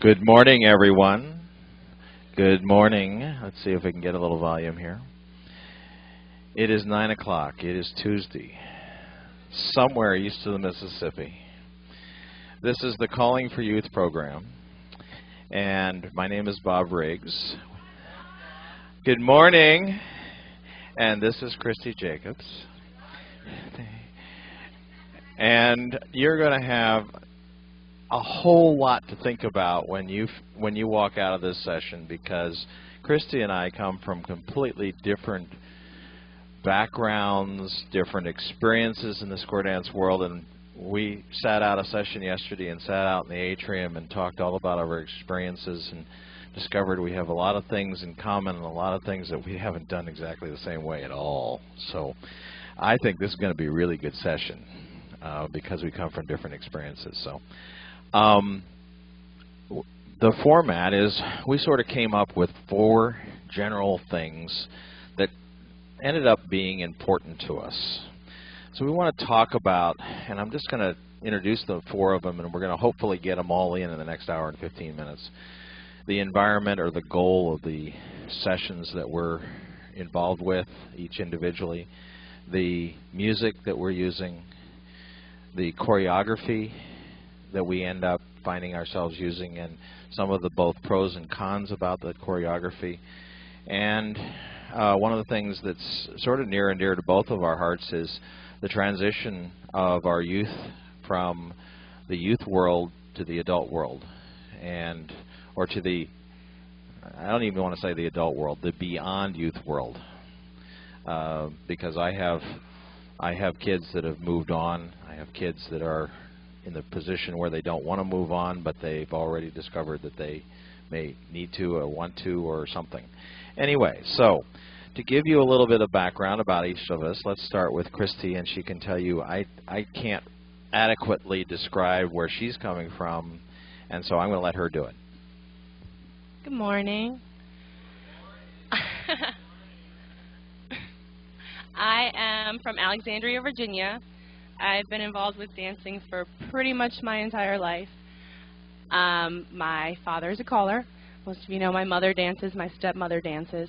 Good morning, everyone. Good morning. Let's see if we can get a little volume here. It is 9 o'clock. It is Tuesday, somewhere east of the Mississippi. This is the Calling for Youth program, and my name is Bob Riggs. Good morning, and this is Kristy Jacobs. And you're going to have a whole lot to think about when you walk out of this session, because Kristy and I come from completely different backgrounds, different experiences in the square dance world, and we sat out a session yesterday and sat out in the atrium and talked all about our experiences and discovered we have a lot of things in common and a lot of things that we haven't done exactly the same way at all. So I think this is going to be a really good session because we come from different experiences. So the format is we sort of came up with 4 general things that ended up being important to us. So we want to talk about, and I'm just going to introduce the 4 of them, and we're going to hopefully get them all in the next hour and 15 minutes. The environment, or the goal of the sessions that we're involved with, each individually, the music that we're using, the choreography that we end up finding ourselves using, and some of the both pros and cons about the choreography. And one of the things that's sort of near and dear to both of our hearts is the transition of our youth from the youth world to the adult world, or to the, I don't even want to say the adult world, the beyond youth world, because I have kids that have moved on. I have kids that are in the position where they don't want to move on, but they've already discovered that they may need to or want to or something. Anyway, so to give you a little bit of background about each of us, let's start with Kristy, and she can tell you I can't adequately describe where she's coming from, and so I'm going to let her do it. Good morning. I am from Alexandria, Virginia. I've been involved with dancing for pretty much my entire life. My father is a caller. Most of you know my mother dances, my stepmother dances.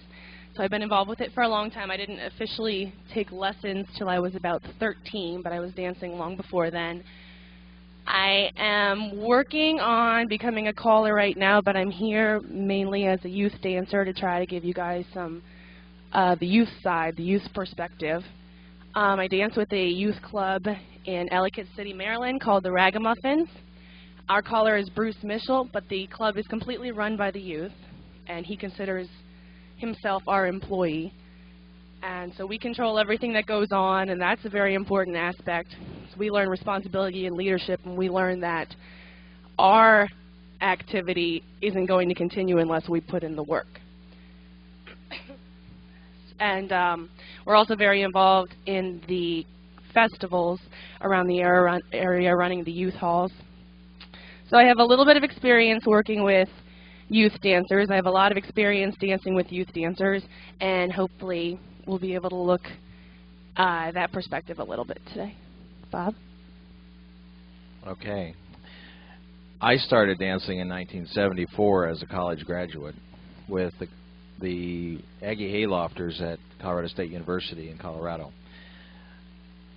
So I've been involved with it for a long time. I didn't officially take lessons till I was about 13, but I was dancing long before then. I am working on becoming a caller right now, but I'm here mainly as a youth dancer to try to give you guys some the youth side, the youth perspective. I dance with a youth club in Ellicott City, Maryland called the Ragamuffins. Our caller is Bruce Mitchell, but the club is completely run by the youth, and he considers himself our employee. And so we control everything that goes on, and that's a very important aspect. So we learn responsibility and leadership, and we learn that our activity isn't going to continue unless we put in the work. And we're also very involved in the festivals around the area running the youth halls. So I have a little bit of experience working with youth dancers. I have a lot of experience dancing with youth dancers, and hopefully we'll be able to look at that perspective a little bit today. Bob? Okay. I started dancing in 1974 as a college graduate with the Aggie Haylofters at Colorado State University in Colorado.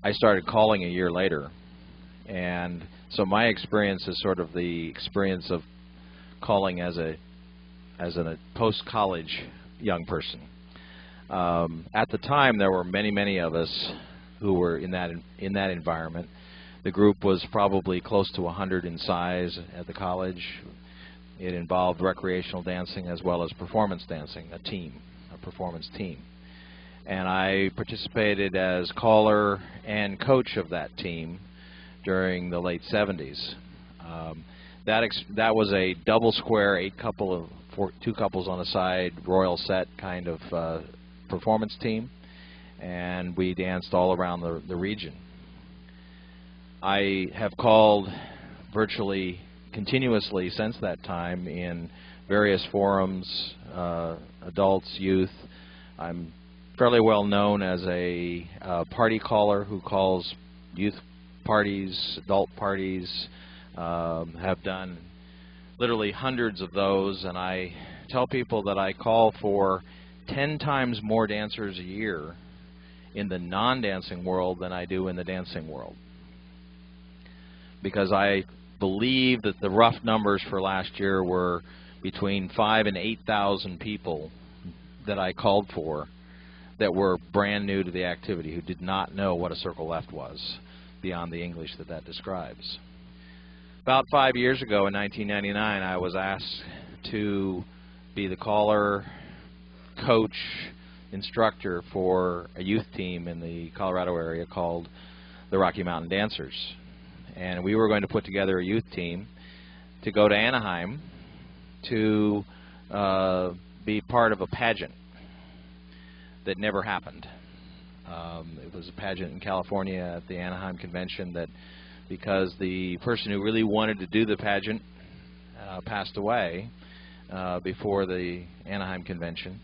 I started calling a year later, and so my experience is sort of the experience of calling as a post-college young person. At the time, there were many of us who were in that environment. The group was probably close to 100 in size at the college. It involved recreational dancing as well as performance dancing, a performance team. And I participated as caller and coach of that team during the late 70s. That was a double square, 2 couples on the side, royal set kind of performance team, and we danced all around the region. I have called virtually continuously since that time in various forums, adults, youth. I'm fairly well known as a party caller who calls youth parties, adult parties, have done literally hundreds of those, and I tell people that I call for 10 times more dancers a year in the non-dancing world than I do in the dancing world. Because I believe that the rough numbers for last year were between 5,000 and 8,000 people that I called for that were brand new to the activity, who did not know what a circle left was beyond the English that that describes. About 5 years ago, in 1999, I was asked to be the caller, coach, instructor for a youth team in the Colorado area called the Rocky Mountain Dancers. And we were going to put together a youth team to go to Anaheim to be part of a pageant that never happened. It was a pageant in California at the Anaheim convention that, because the person who really wanted to do the pageant passed away before the Anaheim convention,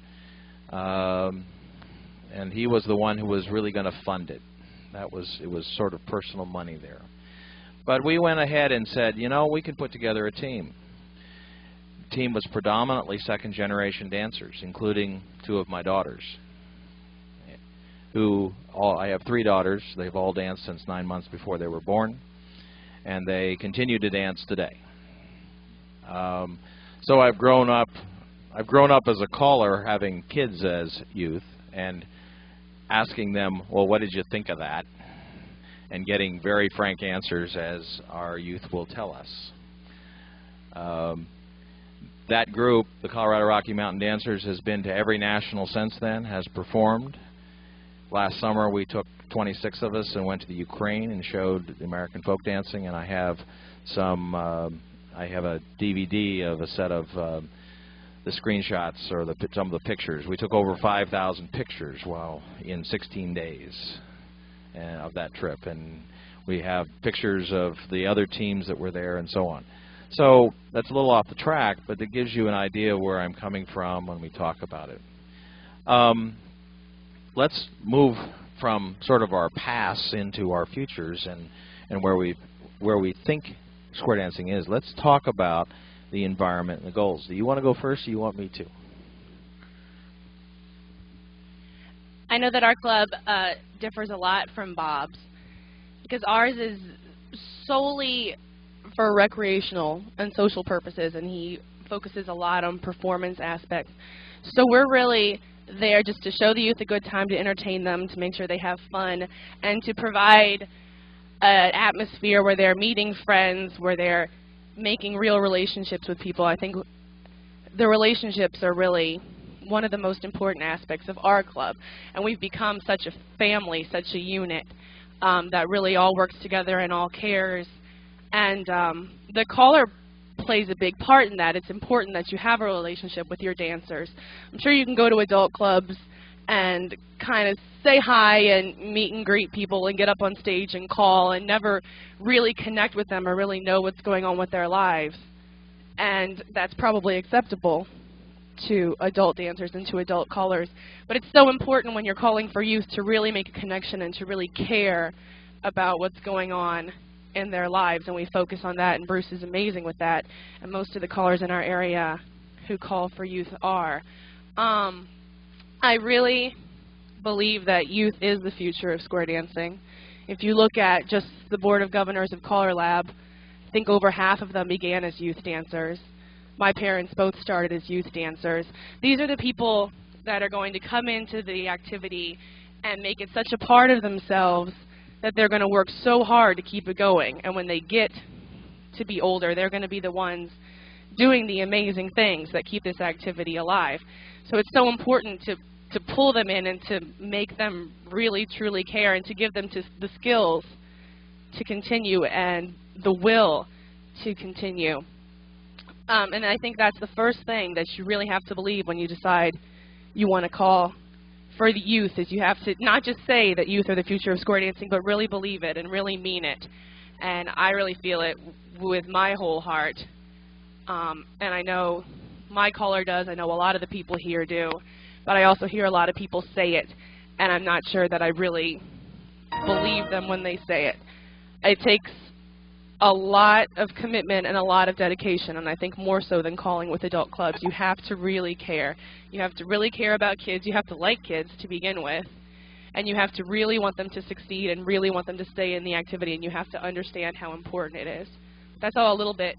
and he was the one who was really going to fund it. It was sort of personal money there. But we went ahead and said, you know, we can put together a team. The team was predominantly second-generation dancers, including 2 of my daughters, I have 3 daughters. They've all danced since 9 months before they were born, and they continue to dance today. So I've grown up as a caller, having kids as youth, and asking them, well, what did you think of that? And getting very frank answers, as our youth will tell us. That group, the Colorado Rocky Mountain Dancers, has been to every national since then, has performed. Last summer we took 26 of us and went to the Ukraine and showed the American folk dancing, and I have a DVD of a set of the screenshots, or some of the pictures. We took over 5,000 pictures in 16 days of that trip, and we have pictures of the other teams that were there and so on. So that's a little off the track, but it gives you an idea of where I'm coming from when we talk about it. Let's move from sort of our past into our futures and where we think square dancing is. Let's talk about the environment and the goals. Do you want to go first, or do you want me to? I know that our club differs a lot from Bob's, because ours is solely for recreational and social purposes, and he focuses a lot on performance aspects. So we're really there just to show the youth a good time, to entertain them, to make sure they have fun, and to provide an atmosphere where they're meeting friends, where they're making real relationships with people. I think the relationships are really one of the most important aspects of our club, and we've become such a family, such a unit that really all works together and all cares. And the caller plays a big part in that. It's important that you have a relationship with your dancers. I'm sure you can go to adult clubs and kind of say hi and meet and greet people and get up on stage and call and never really connect with them or really know what's going on with their lives. And that's probably acceptable to adult dancers and to adult callers. But it's so important when you're calling for youth to really make a connection and to really care about what's going on in their lives, and we focus on that, and Bruce is amazing with that, and most of the callers in our area who call for youth are. I really believe that youth is the future of square dancing. If you look at just the Board of Governors of CALLERLAB, I think over half of them began as youth dancers. My parents both started as youth dancers. These are the people that are going to come into the activity and make it such a part of themselves that they're going to work so hard to keep it going. And when they get to be older, they're going to be the ones doing the amazing things that keep this activity alive. So it's so important to pull them in and to make them really, truly care, and to give them the skills to continue and the will to continue. And I think that's the first thing that you really have to believe when you decide you want to call for the youth, is you have to not just say that youth are the future of square dancing, but really believe it and really mean it. And I really feel it with my whole heart. And I know my caller does. I know a lot of the people here do. But I also hear a lot of people say it, and I'm not sure that I really believe them when they say it. It takes a lot of commitment and a lot of dedication, and I think more so than calling with adult clubs. You have to really care. You have to really care about kids. You have to like kids to begin with, and you have to really want them to succeed and really want them to stay in the activity, and you have to understand how important it is. That's all a little bit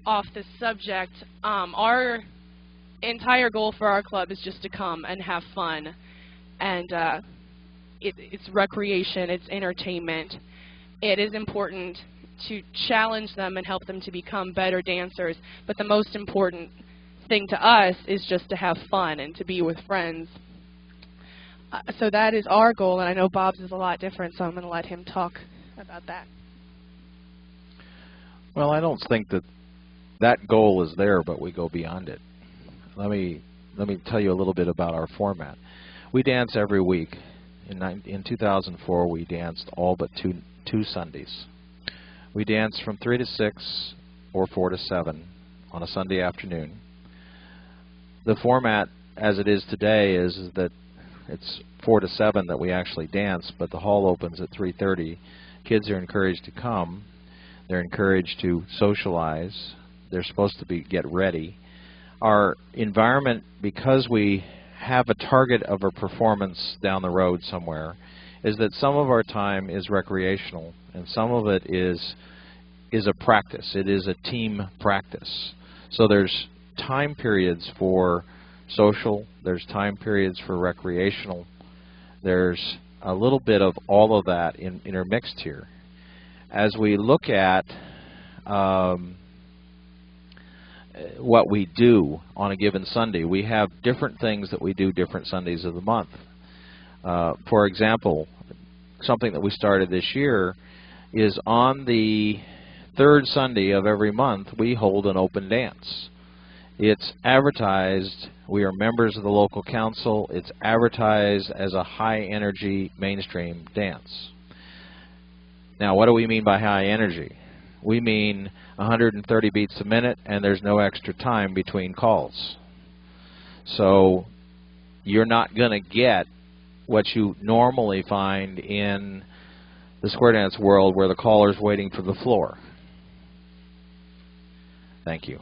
off the subject. Our entire goal for our club is just to come and have fun, and it's recreation, it's entertainment. It is important to challenge them and help them to become better dancers, but the most important thing to us is just to have fun and to be with friends. So that is our goal, and I know Bob's is a lot different, so I'm going to let him talk about that. Well, I don't think that that goal is there, but we go beyond it. Let me tell you a little bit about our format. We dance every week. In 2004, we danced all but two Sundays. We danced from 3 to 6 or 4 to 7 on a Sunday afternoon. The format, as it is today, is that it's 4 to 7 that we actually dance, but the hall opens at 3:30. Kids are encouraged to come. They're encouraged to socialize. They're supposed to get ready. Our environment, because we have a target of a performance down the road somewhere, is that some of our time is recreational and some of it is a practice. It is a team practice. So there's time periods for social, there's time periods for recreational, there's a little bit of all of that intermixed here. As we look at what we do on a given Sunday, we have different things that we do different Sundays of the month. For example, something that we started this year is on the third Sunday of every month we hold an open dance. It's advertised, we are members of the local council, it's advertised as a high energy mainstream dance. Now what do we mean by high energy? We mean 130 beats a minute and there's no extra time between calls. So you're not going to get what you normally find in the square dance world where the caller's waiting for the floor. Thank you.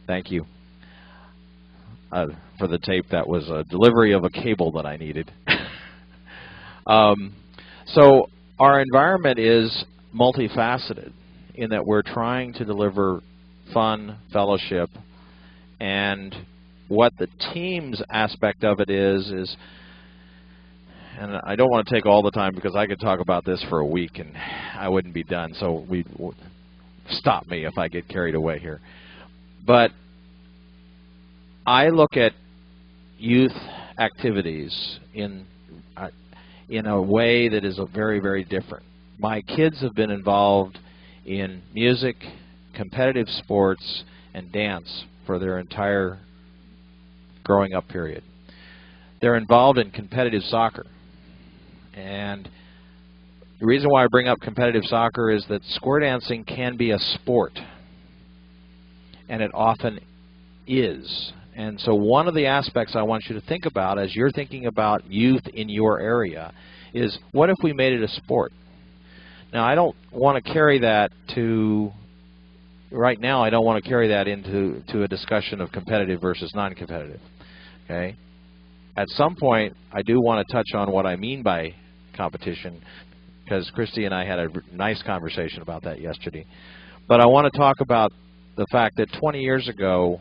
Thank you. For the tape, that was a delivery of a cable that I needed. So our environment is multifaceted in that we're trying to deliver fun, fellowship, and what the team's aspect of it is, and I don't want to take all the time because I could talk about this for a week and I wouldn't be done, so stop me if I get carried away here. But I look at youth activities in a way that is very, very different. My kids have been involved in music, competitive sports, and dance for their entire growing up period. They're involved in competitive soccer. And the reason why I bring up competitive soccer is that square dancing can be a sport. And it often is. And so one of the aspects I want you to think about as you're thinking about youth in your area is, what if we made it a sport? Now, I don't want to carry that to, right now I don't want to carry that into a discussion of competitive versus non-competitive. Okay? At some point, I do want to touch on what I mean by competition, because Kristy and I had a nice conversation about that yesterday. But I want to talk about the fact that 20 years ago,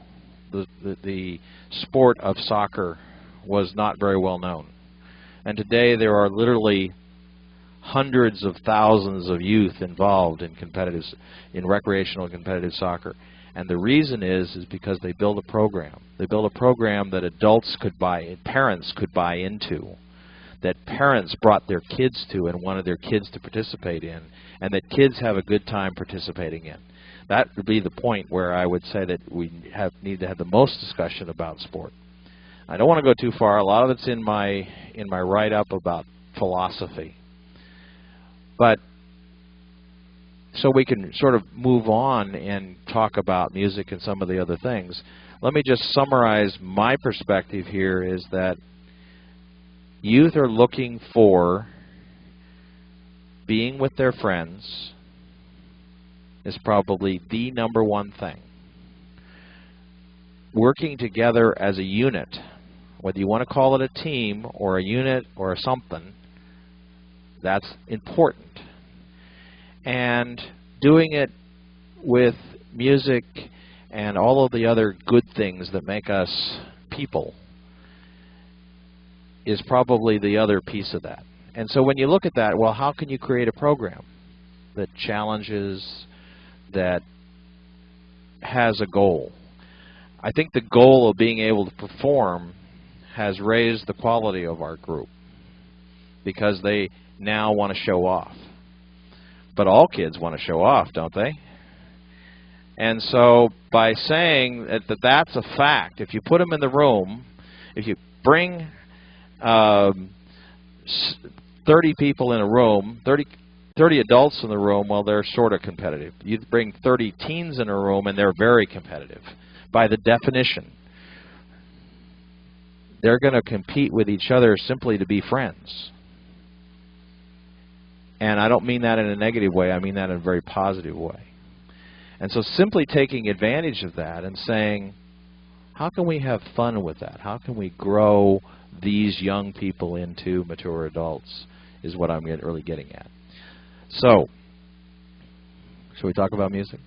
the sport of soccer was not very well known. And today there are literally hundreds of thousands of youth involved in recreational competitive soccer. And the reason is because they build a program. They build a program that adults could buy, parents could buy into, that parents brought their kids to and wanted their kids to participate in, and that kids have a good time participating in. That would be the point where I would say that we need to have the most discussion about sport. I don't want to go too far. A lot of it's in my write-up about philosophy. But so we can sort of move on and talk about music and some of the other things. Let me just summarize my perspective here is that youth are looking for being with their friends is probably the #1 thing. Working together as a unit, whether you want to call it a team or a unit or something, that's important. And doing it with music and all of the other good things that make us people is probably the other piece of that. And so when you look at that, well, how can you create a program that challenges, that has a goal? I think the goal of being able to perform has raised the quality of our group because they now want to show off. But all kids want to show off, don't they? And so by saying that that's a fact, if you put them in the room, if you bring 30 people in a room, 30 adults in the room, well, they're sort of competitive. You bring 30 teens in a room, and they're very competitive. By the definition, they're going to compete with each other simply to be friends. And I don't mean that in a negative way. I mean that in a very positive way. And so simply taking advantage of that and saying, how can we have fun with that? How can we grow these young people into mature adults is what I'm really getting at. So, should we talk about music?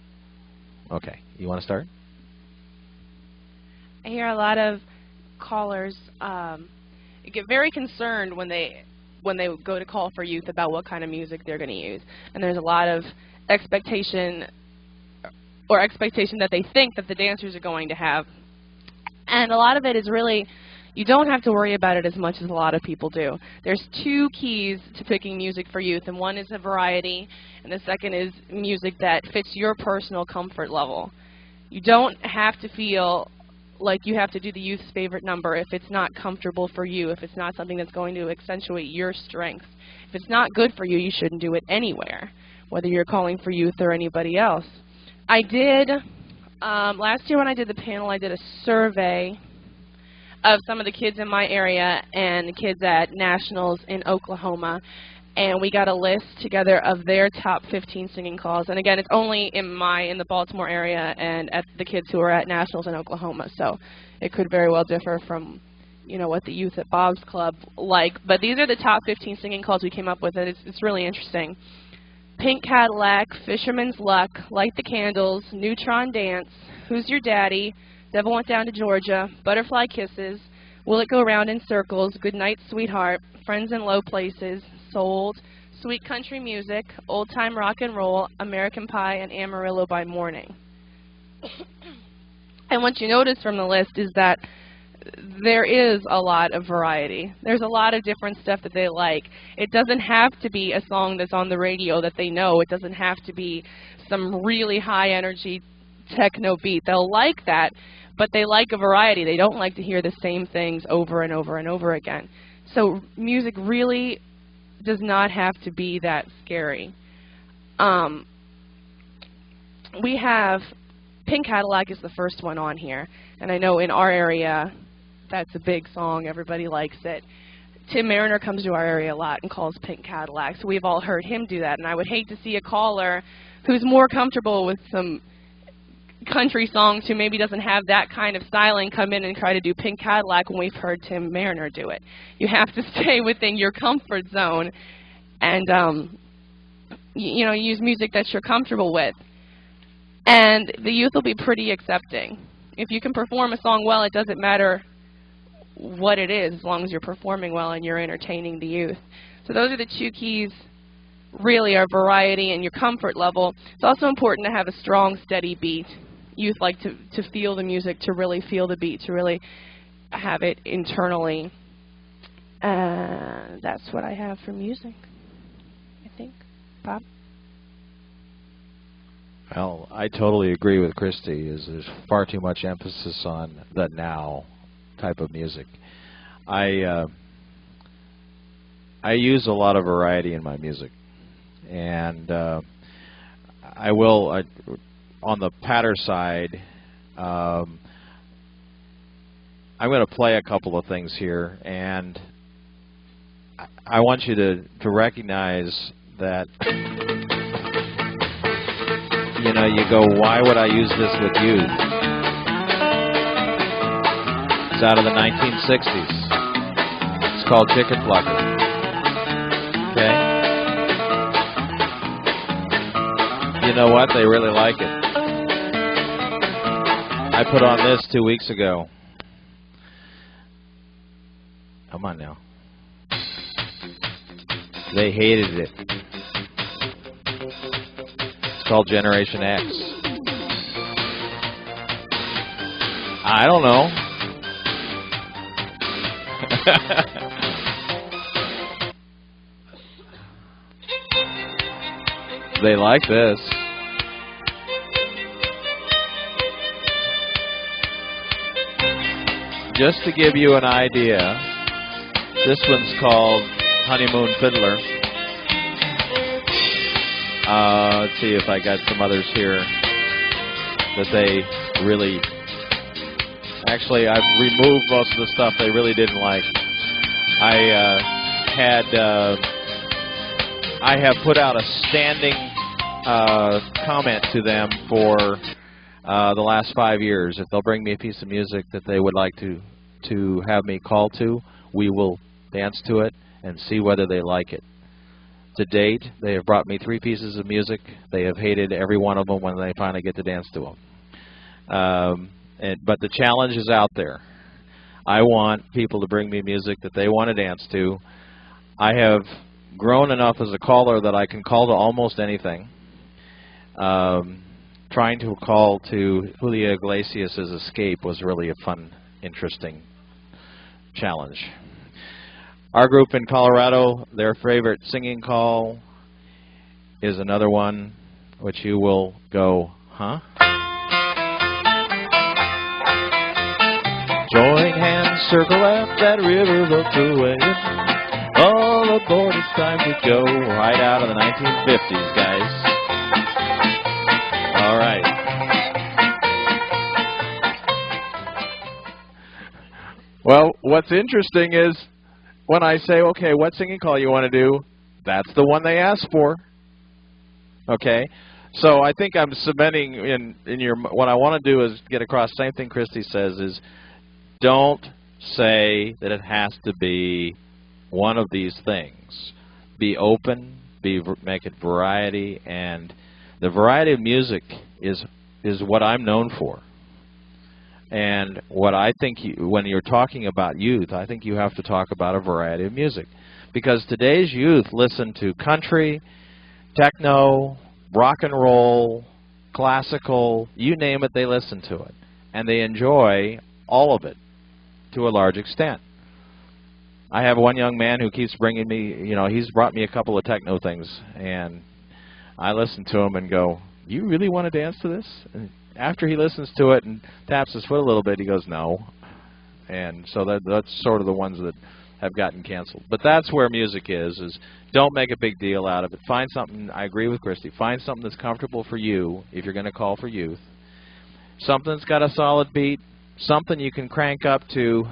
Okay. You want to start? I hear a lot of callers get very concerned when they go to call for youth about what kind of music they're going to use. And there's a lot of expectation that they think that the dancers are going to have. And a lot of it is really, you don't have to worry about it as much as a lot of people do. There's 2 keys to picking music for youth, and one is a variety, and the second is music that fits your personal comfort level. You don't have to feel like you have to do the youth's favorite number if it's not comfortable for you, if it's not something that's going to accentuate your strengths. If it's not good for you, you shouldn't do it anywhere, whether you're calling for youth or anybody else. I did, last year when I did the panel, I did a survey of some of the kids in my area and the kids at Nationals in Oklahoma, and we got a list together of their top 15 singing calls. And again, it's only in the Baltimore area and at the kids who are at Nationals in Oklahoma, so it could very well differ from, you know, what the youth at Bob's Club like. But these are the top 15 singing calls we came up with, and it's really interesting. Pink Cadillac, Fisherman's Luck, Light the Candles, Neutron Dance, Who's Your Daddy, Devil Went Down to Georgia, Butterfly Kisses, Will It Go Round in Circles, Good Night Sweetheart, Friends in Low Places, Sold, Sweet Country Music, Old Time Rock and Roll, American Pie, and Amarillo by Morning. And what you notice from the list is that there is a lot of variety. There's a lot of different stuff that they like. It doesn't have to be a song that's on the radio that they know. It doesn't have to be some really high energy techno beat. They'll like that, but they like a variety. They don't like to hear the same things over and over and over again. So music really does not have to be that scary. We have Pink Cadillac is the first one on here, and I know in our area that's a big song. Everybody likes it. Tim Mariner comes to our area a lot and calls Pink Cadillac, so we've all heard him do that. And I would hate to see a caller who's more comfortable with some country songs, who maybe doesn't have that kind of styling, come in and try to do Pink Cadillac when we've heard Tim Mariner do it. You have to stay within your comfort zone and you know, use music that you're comfortable with. And the youth will be pretty accepting. If you can perform a song well, it doesn't matter what it is, as long as you're performing well and you're entertaining the youth. So those are the 2 keys, really, are variety and your comfort level. It's also important to have a strong, steady beat. Youth like to feel the music, to really feel the beat, to really have it internally. That's what I have for music, I think. Bob? Well, I totally agree with Kristy. There's far too much emphasis on the now type of music. I use a lot of variety in my music, and I will on the patter side. I'm going to play a couple of things here, and I want you to recognize that, you know, you go, why would I use this with youth? It's out of the 1960s. It's called Chicken Plucker. Okay? You know what? They really like it. I put on this 2 weeks ago. Come on now. They hated it. It's called Generation X. I don't know. They like this. Just to give you an idea, this one's called Honeymoon Fiddler. Let's see if I got some others here that they really... Actually, I've removed most of the stuff they really didn't like. I have put out a standing comment to them for the last 5 years. If they'll bring me a piece of music that they would like to have me call to, we will dance to it and see whether they like it. To date, they have brought me 3 pieces of music. They have hated every one of them when they finally get to dance to them. But the challenge is out there. I want people to bring me music that they want to dance to. I have grown enough as a caller that I can call to almost anything. Trying to call to Julio Iglesias' Escape was really a fun, interesting challenge. Our group in Colorado, their favorite singing call is another one which you will go, huh? Join hands, circle up that river, look away. All aboard, it's time to go. Right out of the 1950s, guys. All right. Well, what's interesting is when I say, okay, what singing call you want to do, that's the one they ask for. Okay? So I think I'm cementing in your, what I want to do is get across the same thing Kristy says is, don't say that it has to be one of these things. Be open, make it variety, and the variety of music is what I'm known for. And what I think when you're talking about youth, I think you have to talk about a variety of music. Because today's youth listen to country, techno, rock and roll, classical, you name it, they listen to it. And they enjoy all of it to a large extent. I have one young man who keeps bringing me, you know, he's brought me a couple of techno things, and I listen to him and go, you really want to dance to this? And after he listens to it and taps his foot a little bit, he goes, no. And so that's sort of the ones that have gotten canceled. But that's where music is don't make a big deal out of it. Find something, I agree with Kristy, find something that's comfortable for you if you're going to call for youth. Something that's got a solid beat, something you can crank up to.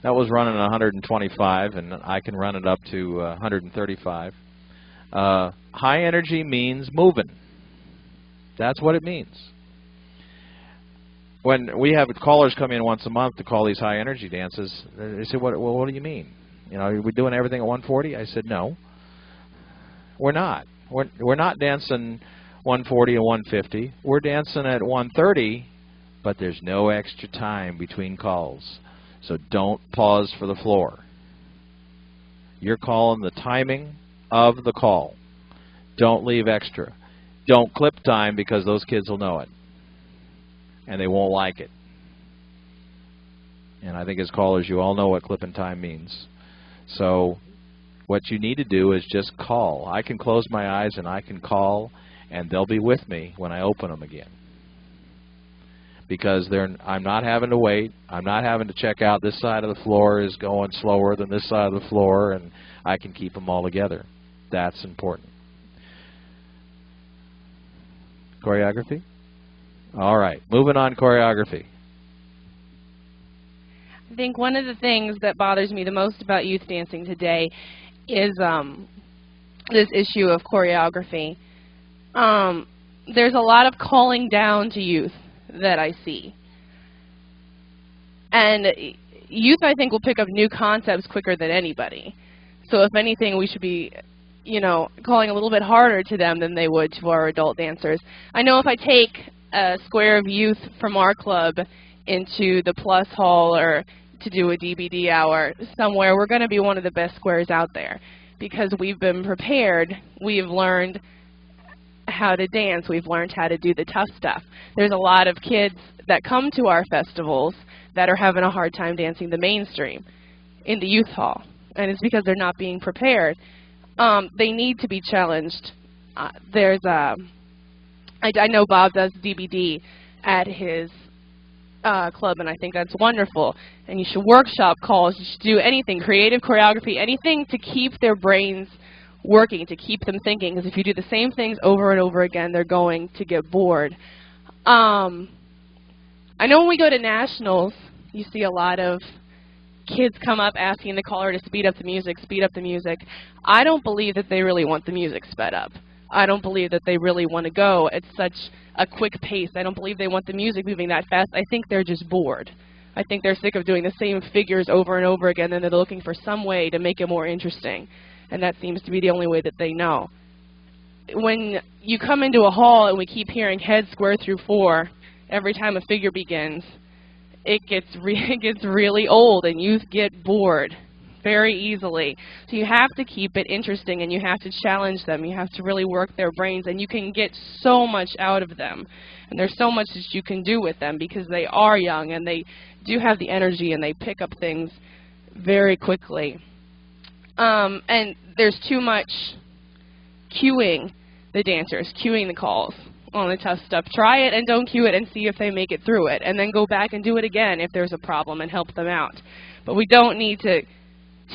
That was running 125, and I can run it up to 135. High energy means moving. That's what it means. When we have callers come in once a month to call these high energy dances, they say, well, what do you mean? You know, are we doing everything at 140? I said, no. We're not. We're not dancing 140 and 150. We're dancing at 130, but there's no extra time between calls. So don't pause for the floor. You're calling the timing of the call. Don't leave extra. Don't clip time because those kids will know it. And they won't like it. And I think as callers, you all know what clipping time means. So what you need to do is just call. I can close my eyes and I can call, and they'll be with me when I open them again. Because I'm not having to wait. I'm not having to check out this side of the floor is going slower than this side of the floor, and I can keep them all together. That's important. Choreography? All right. Moving on, choreography. I think one of the things that bothers me the most about youth dancing today is this issue of choreography. There's a lot of calling down to youth that I see. And youth, I think, will pick up new concepts quicker than anybody. So if anything, we should be, you know, calling a little bit harder to them than they would to our adult dancers. I know if I take a square of youth from our club into the Plus Hall or to do a DBD hour somewhere, we're going to be one of the best squares out there because we've been prepared. We've learned how to dance. We've learned how to do the tough stuff. There's a lot of kids that come to our festivals that are having a hard time dancing the mainstream in the youth hall, and it's because they're not being prepared. They need to be challenged. I know Bob does DBD at his club, and I think that's wonderful. And you should workshop calls. You should do anything, creative choreography, anything to keep their brains working, to keep them thinking, because if you do the same things over and over again, they're going to get bored. I know when we go to nationals, you see a lot of kids come up asking the caller to speed up the music, speed up the music. I don't believe that they really want the music sped up. I don't believe that they really want to go at such a quick pace. I don't believe they want the music moving that fast. I think they're just bored. I think they're sick of doing the same figures over and over again, and they're looking for some way to make it more interesting. And that seems to be the only way that they know. When you come into a hall and we keep hearing head square through 4 every time a figure begins, it gets really old and youth get bored very easily. So you have to keep it interesting and you have to challenge them. You have to really work their brains, and you can get so much out of them. And there's so much that you can do with them because they are young and they do have the energy and they pick up things very quickly. And there's too much cueing the dancers, cueing the calls on the tough stuff. Try it and don't cue it and see if they make it through it, and then go back and do it again if there's a problem and help them out. But we don't need to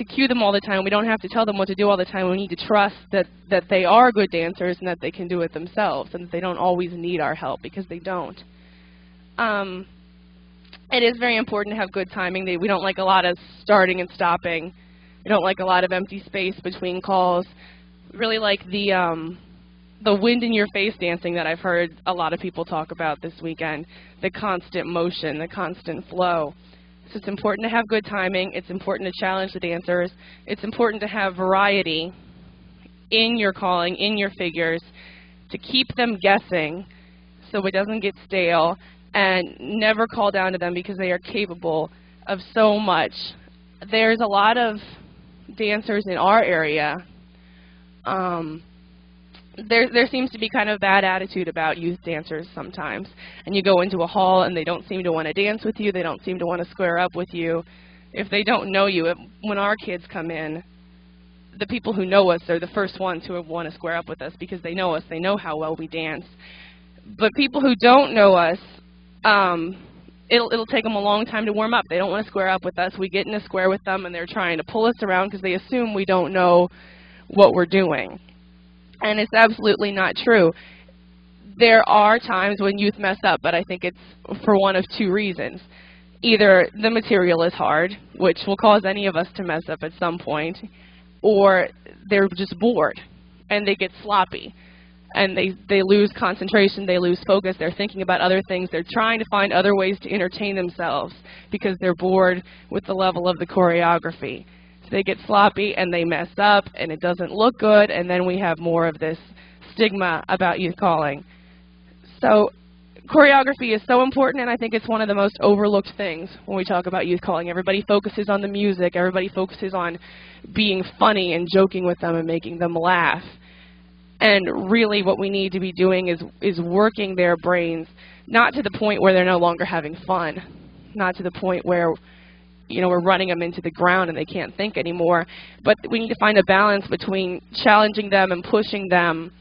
cue them all the time. We don't have to tell them what to do all the time. We need to trust that they are good dancers and that they can do it themselves and that they don't always need our help, because they don't. It is very important to have good timing. We don't like a lot of starting and stopping. We don't like a lot of empty space between calls. We really like the wind in your face dancing that I've heard a lot of people talk about this weekend, the constant motion, the constant flow. So it's important to have good timing. It's important to challenge the dancers. It's important to have variety in your calling, in your figures, to keep them guessing so it doesn't get stale, and never call down to them because they are capable of so much. There's a lot of dancers in our area. There seems to be kind of bad attitude about youth dancers sometimes. And you go into a hall and they don't seem to want to dance with you. They don't seem to want to square up with you. If they don't know you, when our kids come in, the people who know us are the first ones who want to square up with us because they know us. They know how well we dance. But people who don't know us, it'll take them a long time to warm up. They don't want to square up with us. We get in a square with them and they're trying to pull us around because they assume we don't know what we're doing. And it's absolutely not true. There are times when youth mess up, but I think it's for one of 2 reasons. Either the material is hard, which will cause any of us to mess up at some point, or they're just bored and they get sloppy and they lose concentration, they lose focus, they're thinking about other things, they're trying to find other ways to entertain themselves because they're bored with the level of the choreography. They get sloppy and they mess up and it doesn't look good, and then we have more of this stigma about youth calling. So choreography is so important, and I think it's one of the most overlooked things when we talk about youth calling. Everybody focuses on the music, everybody focuses on being funny and joking with them and making them laugh. And really what we need to be doing is working their brains, not to the point where they're no longer having fun, not to the point where we're running them into the ground and they can't think anymore. But we need to find a balance between challenging them and pushing them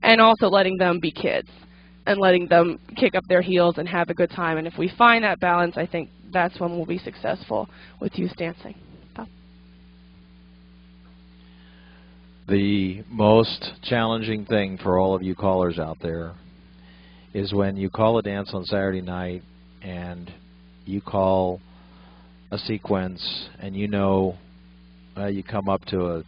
and also letting them be kids and letting them kick up their heels and have a good time. And if we find that balance, I think that's when we'll be successful with youth dancing. Bob? The most challenging thing for all of you callers out there is when you call a dance on Saturday night and you call a sequence and you come up to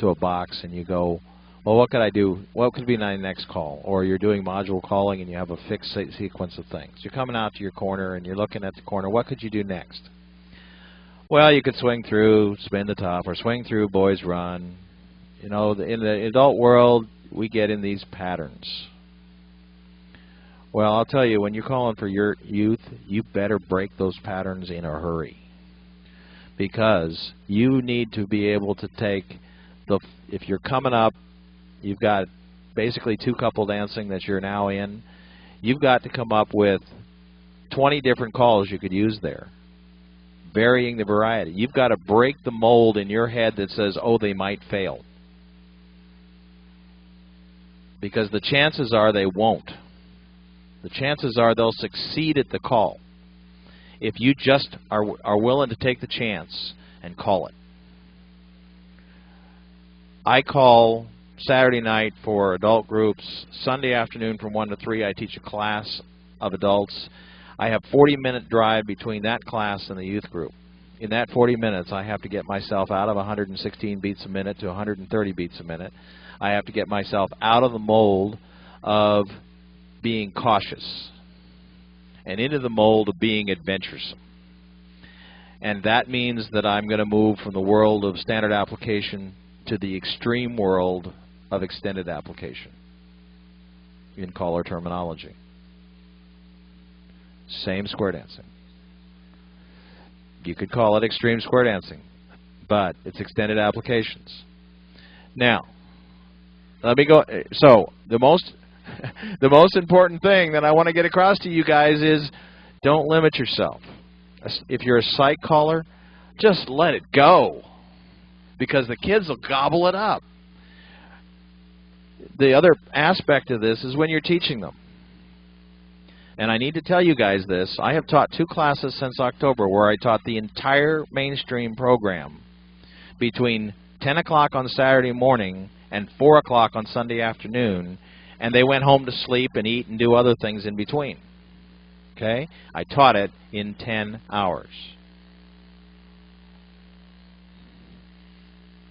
a box and you go, Well, what could I do? What could be my next call? Or you're doing module calling and you have a fixed sequence of things. You're coming out to your corner and you're looking at the corner. What could you do next? Well, you could swing through, spin the top, or swing through, boys run. You know, in the adult world, we get in these patterns. Well, I'll tell you, when you're calling for your youth, you better break those patterns in a hurry. Because you need to be able to take the, if you're coming up, you've got basically 2 couple dancing that you're now in, you've got to come up with 20 different calls you could use there, varying the variety. You've got to break the mold in your head that says, oh, they might fail. Because the chances are they won't. The chances are they'll succeed at the call if you just are willing to take the chance and call it. I call Saturday night for adult groups. Sunday afternoon from 1 to 3 I teach a class of adults. I have 40-minute drive between that class and the youth group. In that 40 minutes I have to get myself out of 116 beats a minute to 130 beats a minute. I have to get myself out of the mold of being cautious and into the mold of being adventuresome. And that means that I'm going to move from the world of standard application to the extreme world of extended application in caller terminology. Same square dancing. You could call it extreme square dancing, but it's extended applications. Now, let me go. So the most important thing that I want to get across to you guys is don't limit yourself. If you're a psych caller, just let it go, because the kids will gobble it up. The other aspect of this is when you're teaching them. And I need to tell you guys this. I have taught 2 classes since October where I taught the entire mainstream program between 10 o'clock on Saturday morning and 4 o'clock on Sunday afternoon, and they went home to sleep and eat and do other things in between. Okay? I taught it in 10 hours.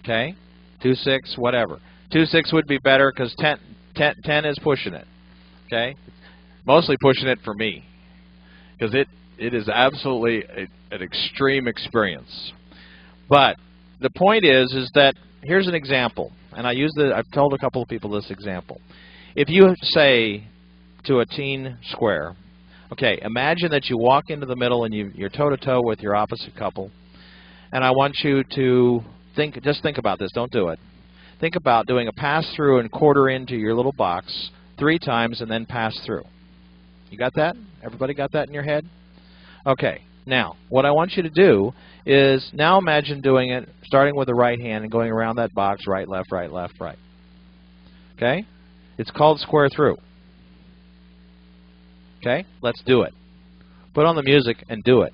Okay? 2-6, whatever. 2-6 would be better because 10 is pushing it. Okay? Mostly pushing it for me, because it is absolutely an extreme experience. But the point is that here's an example, and I've told a couple of people this example. If you say to a teen square, okay, imagine that you walk into the middle and you're toe-to-toe with your opposite couple, and I want you to just think about this, don't do it. Think about doing a pass-through and quarter into your little box 3 times and then pass through. You got that? Everybody got that in your head? Okay. Now, what I want you to do is now imagine doing it, starting with the right hand and going around that box, right, left, right, left, right. Okay? It's called square through. Okay? Let's do it. Put on the music and do it.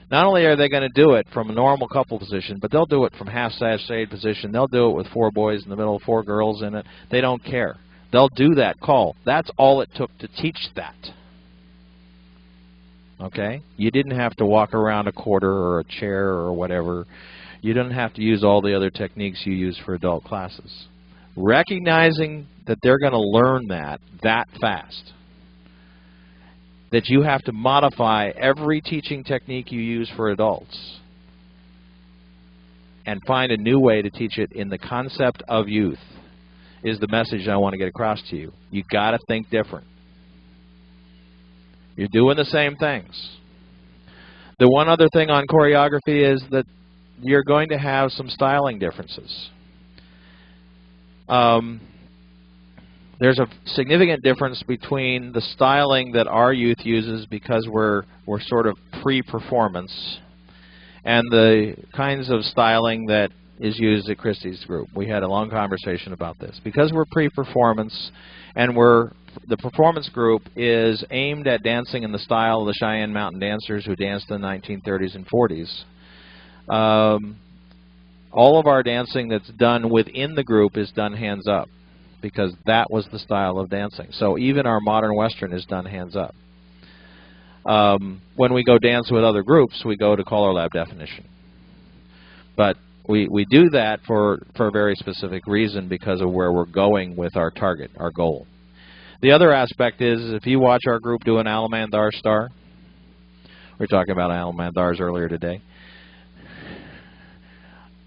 Not only are they going to do it from a normal couple position, but they'll do it from half-sashayed position. They'll do it with 4 boys in the middle, 4 girls in it. They don't care. They'll do that call. That's all it took to teach that. Okay? You didn't have to walk around a quarter or a chair or whatever. You didn't have to use all the other techniques you use for adult classes. Recognizing that they're going to learn that fast. That you have to modify every teaching technique you use for adults and find a new way to teach it in the concept of youth is the message I want to get across to you. You got to think different. You're doing the same things. The one other thing on choreography is that you're going to have some styling differences. There's a significant difference between the styling that our youth uses because we're sort of pre-performance and the kinds of styling that is used at Kristy's group. We had a long conversation about this. Because we're pre-performance and the performance group is aimed at dancing in the style of the Cheyenne Mountain dancers who danced in the 1930s and 40s. All of our dancing that's done within the group is done hands up because that was the style of dancing. So even our modern Western is done hands up. When we go dance with other groups, we go to CALLERLAB definition. But we do that for a very specific reason because of where we're going with our target, our goal. The other aspect is if you watch our group do an Alamandar star, we were talking about Alamandars earlier today.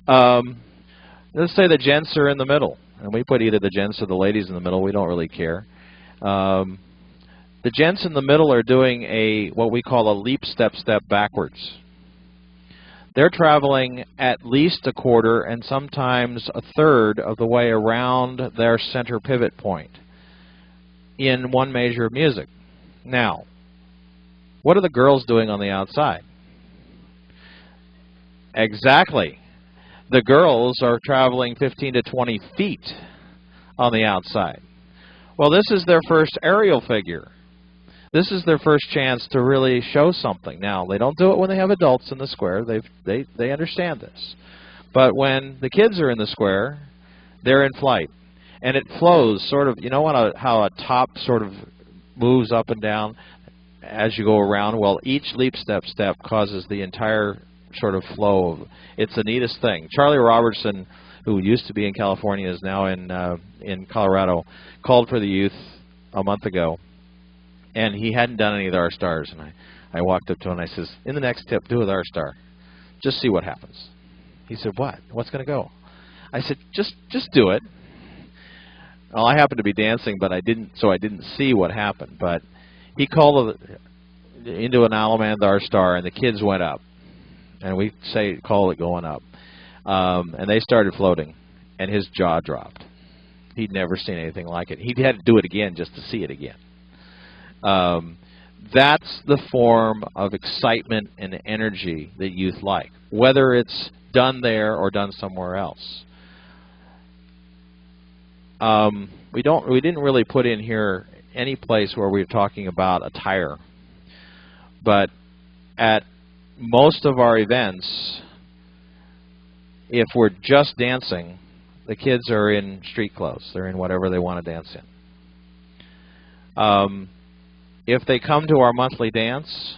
Let's say the gents are in the middle, and we put either the gents or the ladies in the middle. We don't really care. The gents in the middle are doing what we call a leap step backwards. They're traveling at least a quarter and sometimes a third of the way around their center pivot point in one measure of music. Now, what are the girls doing on the outside? Exactly. The girls are traveling 15 to 20 feet on the outside. Well, this is their first aerial figure. This is their first chance to really show something. Now, they don't do it when they have adults in the square. They understand this. But when the kids are in the square, they're in flight. And it flows sort of, you know how a top sort of moves up and down as you go around? Well, each leap step causes the entire sort of flow. It's the neatest thing. Charlie Robertson, who used to be in California, is now in Colorado, called for the youth a month ago. And he hadn't done any of our stars. And I walked up to him and I says, in the next tip, do with our star. Just see what happens. He said, what? What's going to go? I said, just do it. Well, I happened to be dancing, but I didn't see what happened. But he called into an Alamandar star, and the kids went up. And we call it going up. And they started floating, and his jaw dropped. He'd never seen anything like it. He had to do it again just to see it again. That's the form of excitement and energy that youth like, whether it's done there or done somewhere else. We didn't really put in here any place where we were talking about attire, but at most of our events, if we're just dancing, the kids are in street clothes. They're in whatever they want to dance in. If they come to our monthly dance,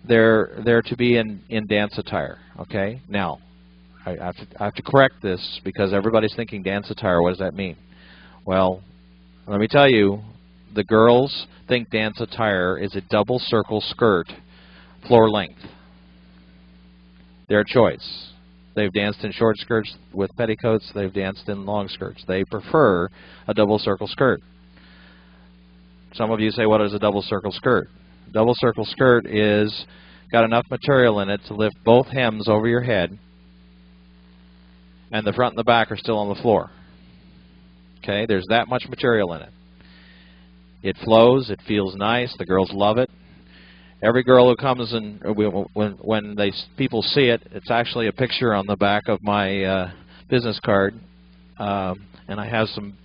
they're to be in dance attire. Okay. Now, I have to correct this because everybody's thinking dance attire. What does that mean? Well, let me tell you, the girls think dance attire is a double circle skirt, floor length. Their choice. They've danced in short skirts with petticoats. They've danced in long skirts. They prefer a double circle skirt. Some of you say, what is a double circle skirt? Double circle skirt is got enough material in it to lift both hems over your head, and the front and the back are still on the floor. Okay, there's that much material in it. It flows. It feels nice. The girls love it. Every girl who comes and when people see it, it's actually a picture on the back of my business card, and I have some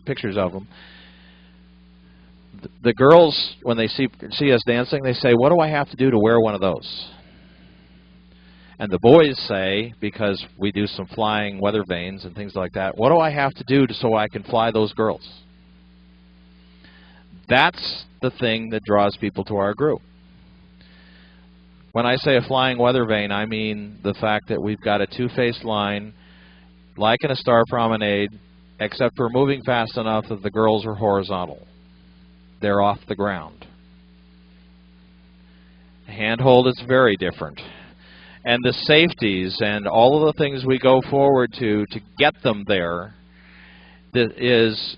pictures of them. The girls, when they see us dancing, they say, what do I have to do to wear one of those? And the boys say, because we do some flying weather vanes and things like that, what do I have to do so I can fly those girls? That's the thing that draws people to our group. When I say a flying weather vane, I mean the fact that we've got a two-faced line, like in a star promenade, except we're moving fast enough that the girls are horizontal. They're off the ground. Handhold is very different. And the safeties and all of the things we go forward to get them there is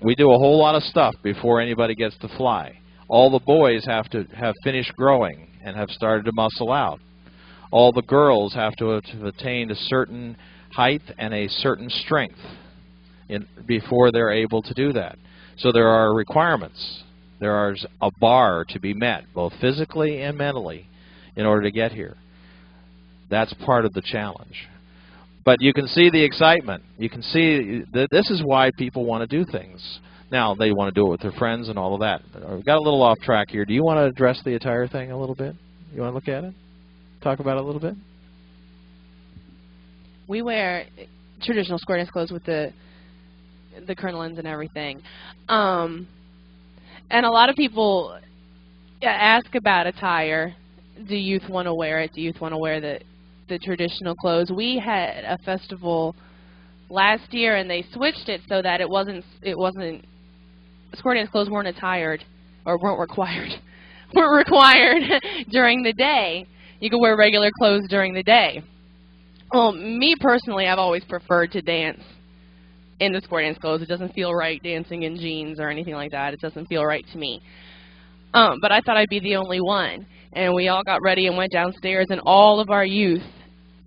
we do a whole lot of stuff before anybody gets to fly. All the boys have to have finished growing and have started to muscle out. All the girls have to have attained a certain height and a certain strength before they're able to do that. So there are requirements. There is a bar to be met, both physically and mentally, in order to get here. That's part of the challenge. But you can see the excitement. You can see that this is why people want to do things. Now, they want to do it with their friends and all of that. We've got a little off track here. Do you want to address the attire thing a little bit? You want to look at it? Talk about it a little bit? We wear traditional square dance clothes with the crinolines and everything. And a lot of people ask about attire. Do youth want to wear it? Do youth want to wear the the traditional clothes. We had a festival last year, and they switched it so that it wasn't square dance clothes weren't required during the day. You could wear regular clothes during the day. Well, me personally, I've always preferred to dance in the square dance clothes. It doesn't feel right dancing in jeans or anything like that. It doesn't feel right to me. But I thought I'd be the only one. And we all got ready and went downstairs, and all of our youth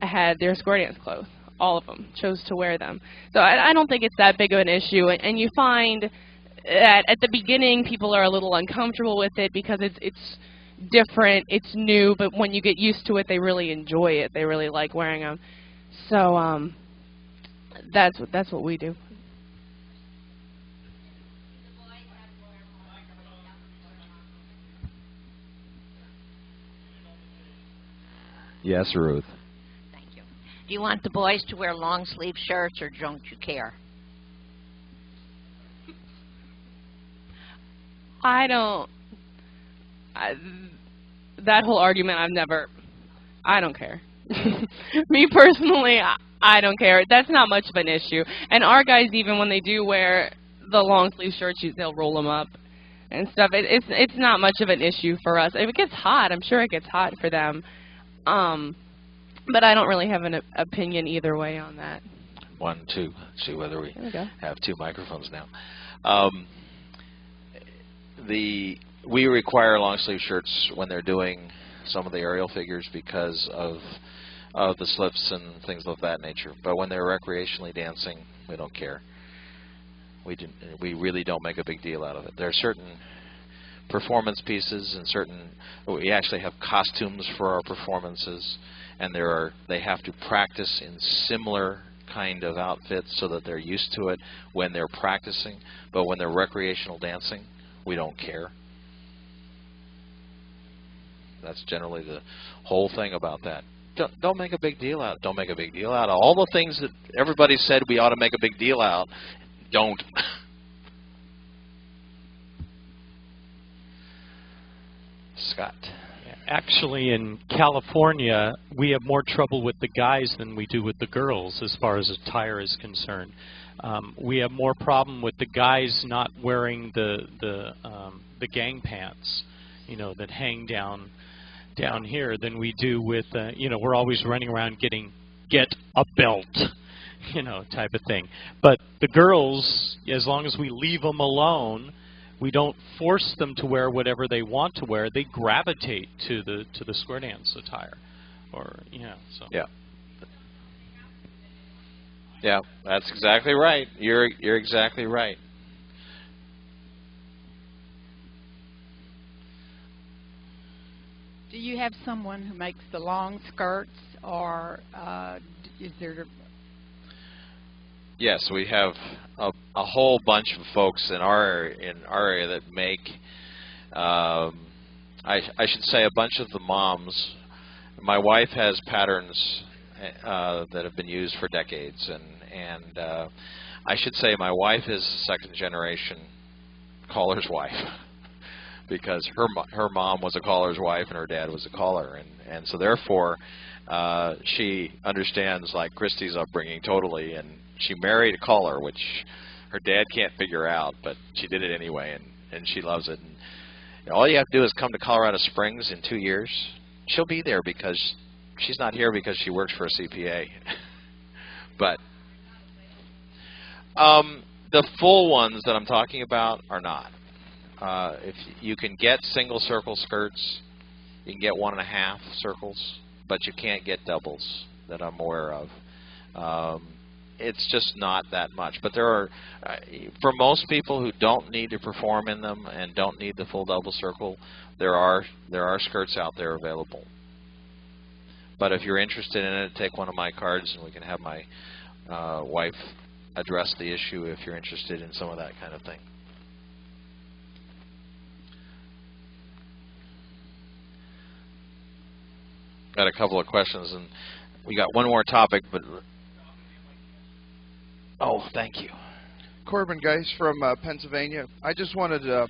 had their square dance clothes. All of them chose to wear them. So I don't think it's that big of an issue. And you find that at the beginning, people are a little uncomfortable with it because it's different, it's new, but when you get used to it, they really enjoy it. They really like wearing them. So that's what we do. Yes, Ruth. Thank you. Do you want the boys to wear long sleeve shirts, or don't you care? That whole argument, I don't care. Me personally, I don't care. That's not much of an issue. And our guys, even when they do wear the long sleeve shirts, they'll roll them up and stuff. It's not much of an issue for us. If it gets hot, I'm sure it gets hot for them. But I don't really have an opinion either way on that. 1, 2. See whether we have 2 microphones now. We require long sleeve shirts when they're doing some of the aerial figures because of the slips and things of that nature. But when they're recreationally dancing, we don't care. We really don't make a big deal out of it. There are certain performance pieces and we actually have costumes for our performances, and they have to practice in similar kind of outfits so that they're used to it when they're practicing. But when they're recreational dancing, we don't care. That's generally the whole thing about that. Don't make a big deal out. Don't make a big deal out of all the things that everybody said we ought to make a big deal out. Don't. Scott. Actually, in California, we have more trouble with the guys than we do with the girls as far as attire is concerned. We have more problem with the guys not wearing the gang pants, that hang down here than we do with, we're always running around get a belt, type of thing. But the girls, as long as we leave them alone, we don't force them to wear whatever they want to wear. They gravitate to the square dance attire, So. Yeah. Yeah, that's exactly right. You're exactly right. Do you have someone who makes the long skirts, or is there? Yes, we have a whole bunch of folks in our area that make. I should say a bunch of the moms. My wife has patterns that have been used for decades, and I should say my wife is second generation caller's wife. Because her mom was a caller's wife and her dad was a caller, and so therefore she understands like Kristy's upbringing totally, and she married a caller, which her dad can't figure out, but she did it anyway, and she loves it. And all you have to do is come to Colorado Springs in 2 years. She'll be there because she's not here because she works for a CPA. But the full ones that I'm talking about are not. If you can get single circle skirts, you can get 1.5 circles, but you can't get doubles that I'm aware of. It's just not that much. But there are, for most people who don't need to perform in them and don't need the full double circle, there are skirts out there available. But if you're interested in it, take one of my cards and we can have my wife address the issue if you're interested in some of that kind of thing. Got a couple of questions, and we got one more topic, but oh, thank you. Corbin Geis from Pennsylvania. I just wanted to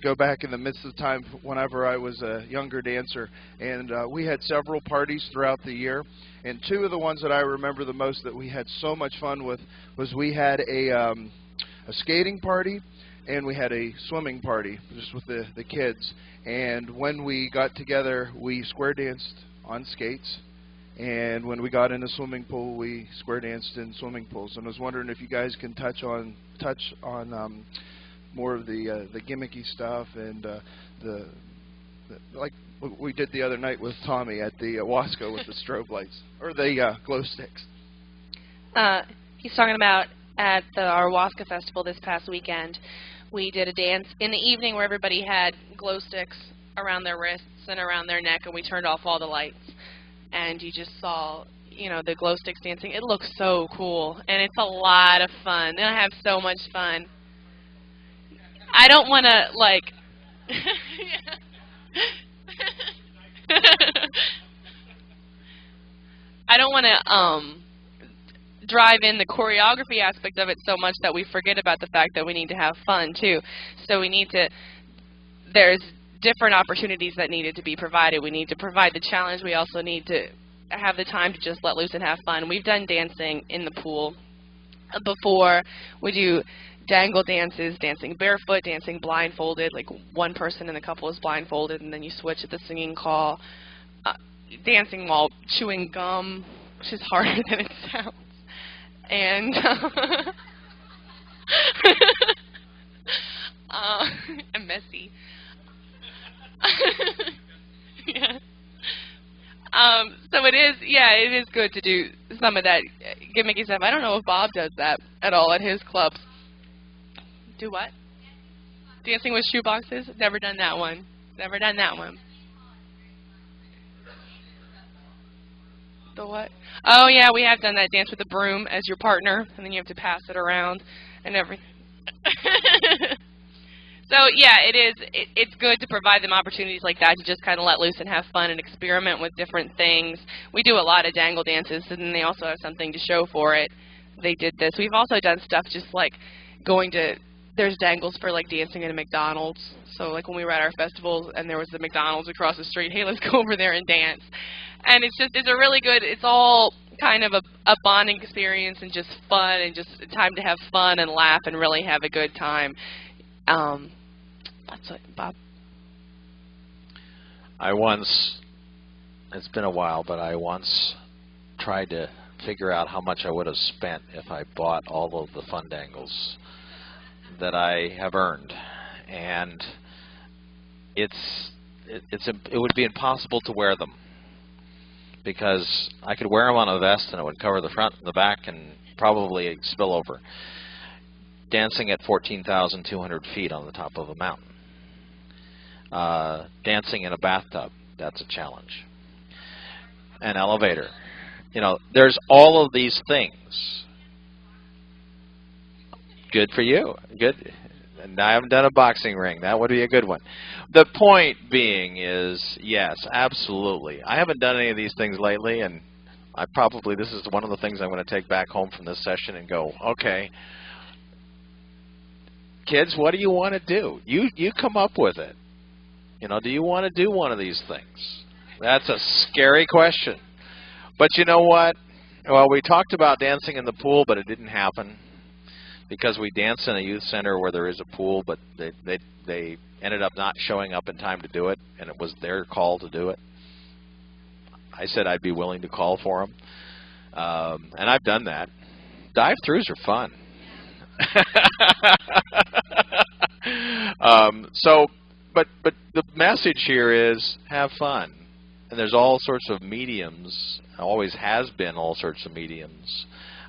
go back in the midst of time whenever I was a younger dancer, and we had several parties throughout the year. And two of the ones that I remember the most that we had so much fun with was we had a skating party, and we had a swimming party just with the kids. And when we got together, we square danced on skates. And when we got in a swimming pool, we square danced in swimming pools. And I was wondering if you guys can touch on more of the gimmicky stuff and the like we did the other night with Tommy at the Wasco with the strobe lights or the glow sticks. He's talking about at our Wasco Festival this past weekend. We did a dance in the evening where everybody had glow sticks around their wrists and around their neck, and we turned off all the lights. And you just saw, you know, the glow sticks dancing. It looks so cool, and it's a lot of fun. They'll have so much fun. I don't want to, like... I don't want to drive in the choreography aspect of it so much that we forget about the fact that we need to have fun, too. So we need to... There's different opportunities that needed to be provided. We need to provide the challenge. We also need to have the time to just let loose and have fun. We've done dancing in the pool before. We do dangle dances, dancing barefoot, dancing blindfolded, like one person in the couple is blindfolded and then you switch at the singing call. Dancing while chewing gum, which is harder than it sounds. And and messy. Yeah. So it is good to do some of that gimmicky stuff. I don't know if Bob does that at all at his clubs. Do what? Dancing with shoeboxes? Never done that one. Never done that one. The what? Oh yeah, we have done that dance with the broom as your partner, and then you have to pass it around and everything. So yeah, it's good to provide them opportunities like that to just kind of let loose and have fun and experiment with different things. We do a lot of dangle dances, and then they also have something to show for it. They did this. We've also done stuff just like going to, there's dangles for like dancing in a McDonald's. So like when we were at our festivals and there was the McDonald's across the street, hey, let's go over there and dance. And it's a really good, it's all kind of a bonding experience and just fun and just time to have fun and laugh and really have a good time. That's what, Bob? It's been a while, but I once tried to figure out how much I would have spent if I bought all of the fun dangles that I have earned. And it would be impossible to wear them, because I could wear them on a vest and it would cover the front and the back and probably spill over. Dancing at 14,200 feet on the top of a mountain. Dancing in a bathtub, that's a challenge. An elevator. You know, there's all of these things. Good for you. Good. And I haven't done a boxing ring. That would be a good one. The point being is, yes, absolutely. I haven't done any of these things lately, and this is one of the things I'm going to take back home from this session and go, okay, kids, what do you want to do? You come up with it. You know, do you want to do one of these things? That's a scary question. But you know what? Well, we talked about dancing in the pool, but it didn't happen because we danced in a youth center where there is a pool, but they ended up not showing up in time to do it, and it was their call to do it. I said I'd be willing to call for them, and I've done that. Dive-throughs are fun. But the message here is have fun. And there's all sorts of mediums, always has been all sorts of mediums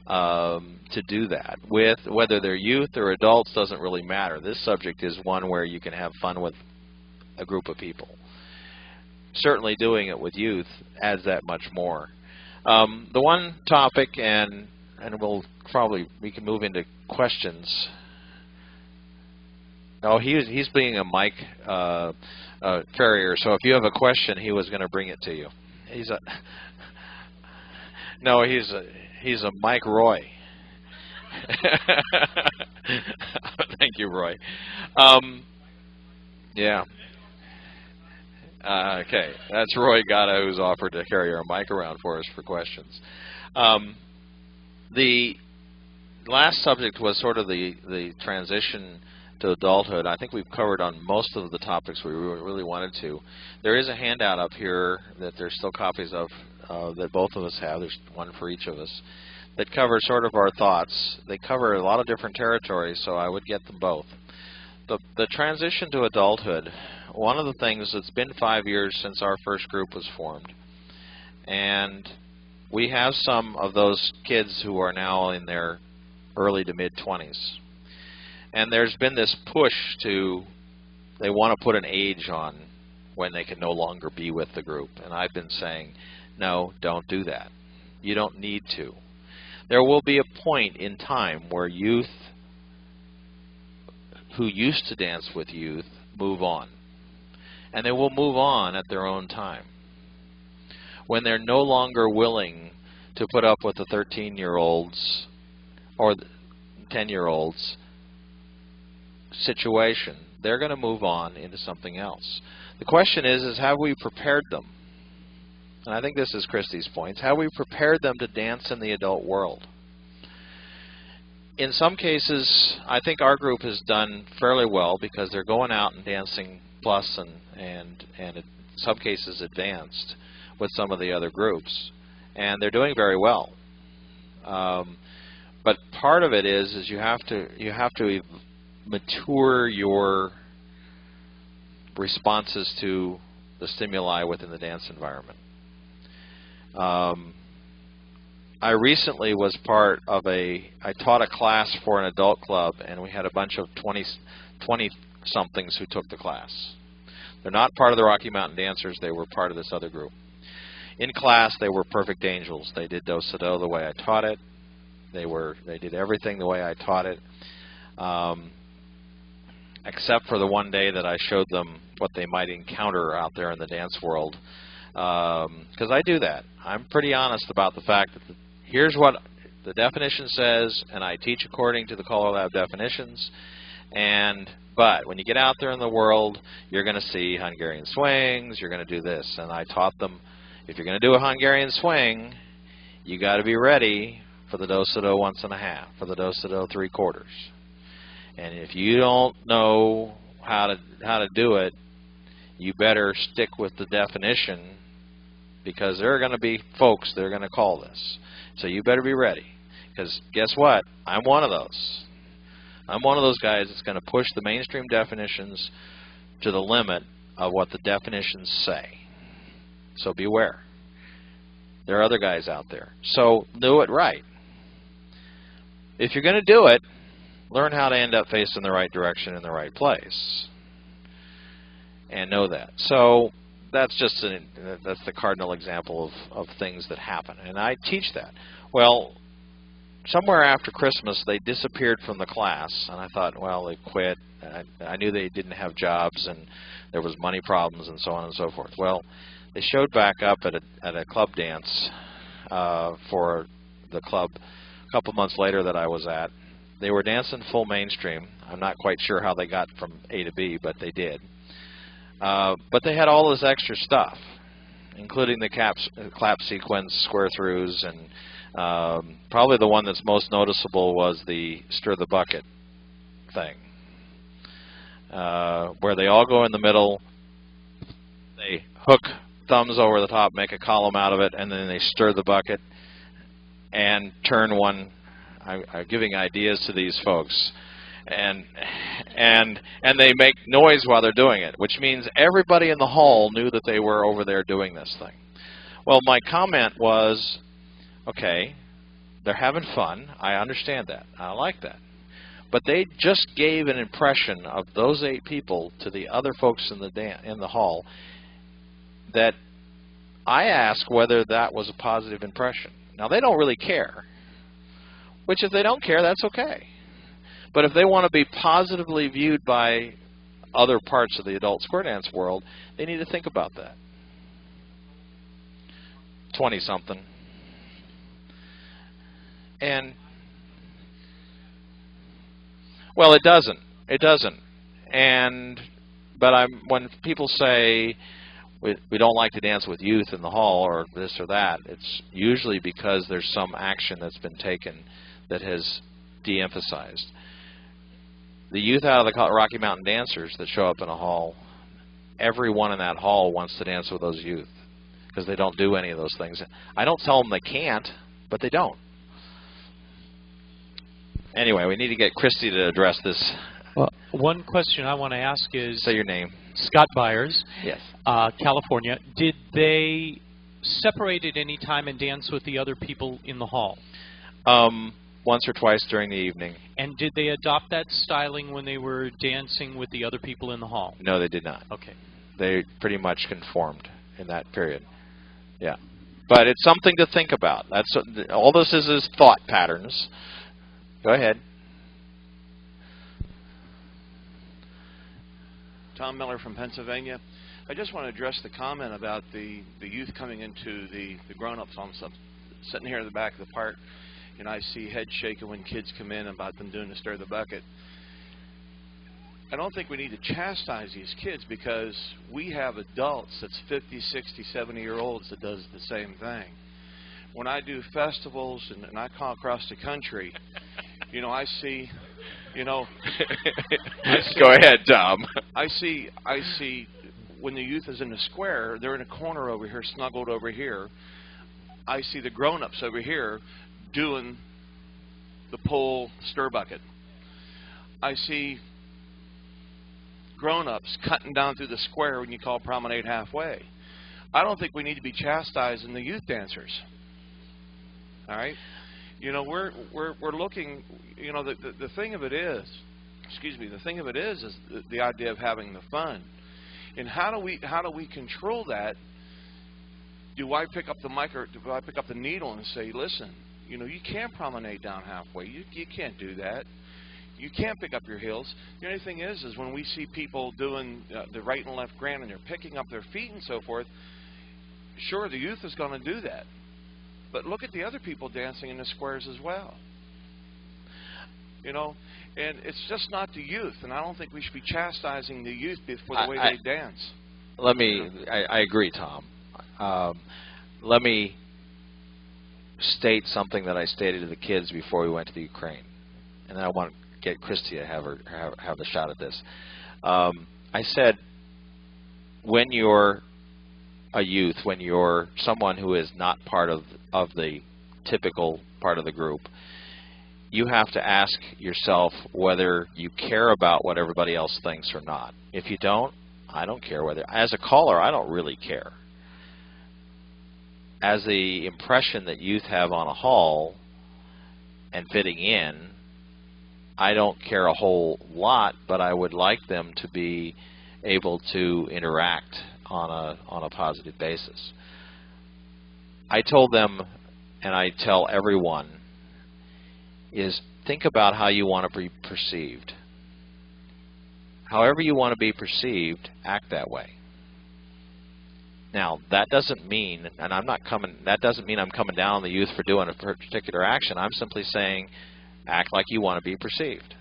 to do that. With whether they're youth or adults doesn't really matter. This subject is one where you can have fun with a group of people. Certainly doing it with youth adds that much more. The one topic, and we can move into questions. Oh, he's being a mic carrier, so if you have a question, he was going to bring it to you. He's a Mike Roy. Thank you, Roy. Yeah. Okay, that's Roy Gatto, who's offered to carry our mic around for us for questions. The last subject was sort of the transition to adulthood. I think we've covered on most of the topics we really wanted to. There is a handout up here that there's still copies of that both of us have. There's one for each of us that covers sort of our thoughts. They cover a lot of different territories, so I would get them both. The transition to adulthood, one of the things, it's been 5 years since our first group was formed, and we have some of those kids who are now in their early to mid-20s. And there's been this push to, they want to put an age on when they can no longer be with the group. And I've been saying, no, don't do that. You don't need to. There will be a point in time where youth who used to dance with youth move on. And they will move on at their own time. When they're no longer willing to put up with the 13-year-olds or 10-year-olds situation, they're going to move on into something else. The question is have we prepared them? And I think this is Kristy's point. Have we prepared them to dance in the adult world? In some cases, I think our group has done fairly well because they're going out and dancing plus and in some cases advanced with some of the other groups, and they're doing very well. But part of it is you have to mature your responses to the stimuli within the dance environment. I recently was part of I taught a class for an adult club, and we had a bunch of 20-somethings who took the class. They're not part of the Rocky Mountain Dancers. They were part of this other group. In class, they were perfect angels. They did do-sa-do the way I taught it. They did everything the way I taught it, except for the one day that I showed them what they might encounter out there in the dance world. Because I do that. I'm pretty honest about the fact that here's what the definition says, and I teach according to the CALLERLAB definitions. But when you get out there in the world, you're going to see Hungarian swings. You're going to do this, and I taught them, if you're going to do a Hungarian swing, you got to be ready for the do-sa-do 1.5, for the do-sa-do 3/4. And if you don't know how to do it, you better stick with the definition, because there are going to be folks that are going to call this. So you better be ready, because guess what? I'm one of those. I'm one of those guys that's going to push the mainstream definitions to the limit of what the definitions say. So beware. There are other guys out there. So do it right. If you're going to do it, learn how to end up facing the right direction in the right place. And know that. So that's just that's the cardinal example of things that happen. And I teach that. Well, somewhere after Christmas, they disappeared from the class. And I thought, well, they quit. I knew they didn't have jobs, and there was money problems and so on and so forth. Well, they showed back up at a club dance for the club a couple months later that I was at. They were dancing full mainstream. I'm not quite sure how they got from A to B, but they did. But they had all this extra stuff, including the clap sequence, square throughs, and probably the one that's most noticeable was the stir the bucket thing, where they all go in the middle, they hook thumbs over the top, make a column out of it, and then they stir the bucket and turn one. I'm giving ideas to these folks, and they make noise while they're doing it, which means everybody in the hall knew that they were over there doing this thing. Well, my comment was, okay, they're having fun. I understand that. I like that. But they just gave an impression of those 8 people to the other folks in the hall that I asked whether that was a positive impression. Now, they don't really care. Which, if they don't care, that's okay. But if they want to be positively viewed by other parts of the adult square dance world, they need to think about that. 20-something. And, well, it doesn't. It doesn't. And But when people say we don't like to dance with youth in the hall or this or that, it's usually because there's some action that's been taken that has de-emphasized. The youth out of the Rocky Mountain dancers that show up in a hall, everyone in that hall wants to dance with those youth because they don't do any of those things. I don't tell them they can't, but they don't. Anyway, we need to get Kristy to address this. Well, one question I want to ask is... Say your name. Scott Byers. Yes. California. Did they separate at any time and dance with the other people in the hall? Once or twice during the evening. And did they adopt that styling when they were dancing with the other people in the hall? No, they did not. Okay. They pretty much conformed in that period. Yeah. But it's something to think about. That's all this is thought patterns. Go ahead. Tom Miller from Pennsylvania. I just want to address the comment about the youth coming into the grown-ups on some. Sitting here in the back of the park, and I see heads shaking when kids come in about them doing the stir the bucket. I don't think we need to chastise these kids because we have adults that's 50, 60, 70-year-olds that does the same thing. When I do festivals and I call across the country, you know, I see, you know... Go ahead, Tom. I see when the youth is in the square, they're in a corner over here, snuggled over here. I see the grown-ups over here doing the pole stir bucket. I see grown-ups cutting down through the square when you call promenade halfway. I don't think we need to be chastising the youth dancers. All right, you know, we're looking. You know, the thing of it is, excuse me, the thing of it is the idea of having the fun, and how do we control that? Do I pick up the mic or do I pick up the needle and say, listen, you know, you can't promenade down halfway. You can't do that. You can't pick up your heels. The only thing is when we see people doing the right and left grand and they're picking up their feet and so forth, sure, the youth is going to do that. But look at the other people dancing in the squares as well. You know, and it's just not the youth, and I don't think we should be chastising the youth for the way they dance. I agree, Tom. Let me state something that I stated to the kids before we went to the Ukraine, and then I want to get Kristy to have a shot at this. I said, when you're a youth, when you're someone who is not part of the typical part of the group, you have to ask yourself whether you care about what everybody else thinks or not. If you don't, I don't care whether. As a caller, I don't really care. As the impression that youth have on a hall and fitting in, I don't care a whole lot, but I would like them to be able to interact on a positive basis. I told them, and I tell everyone, is think about how you want to be perceived. However you want to be perceived, act that way. Now, that doesn't mean, and that doesn't mean I'm coming down on the youth for doing a particular action. I'm simply saying, act like you want to be perceived.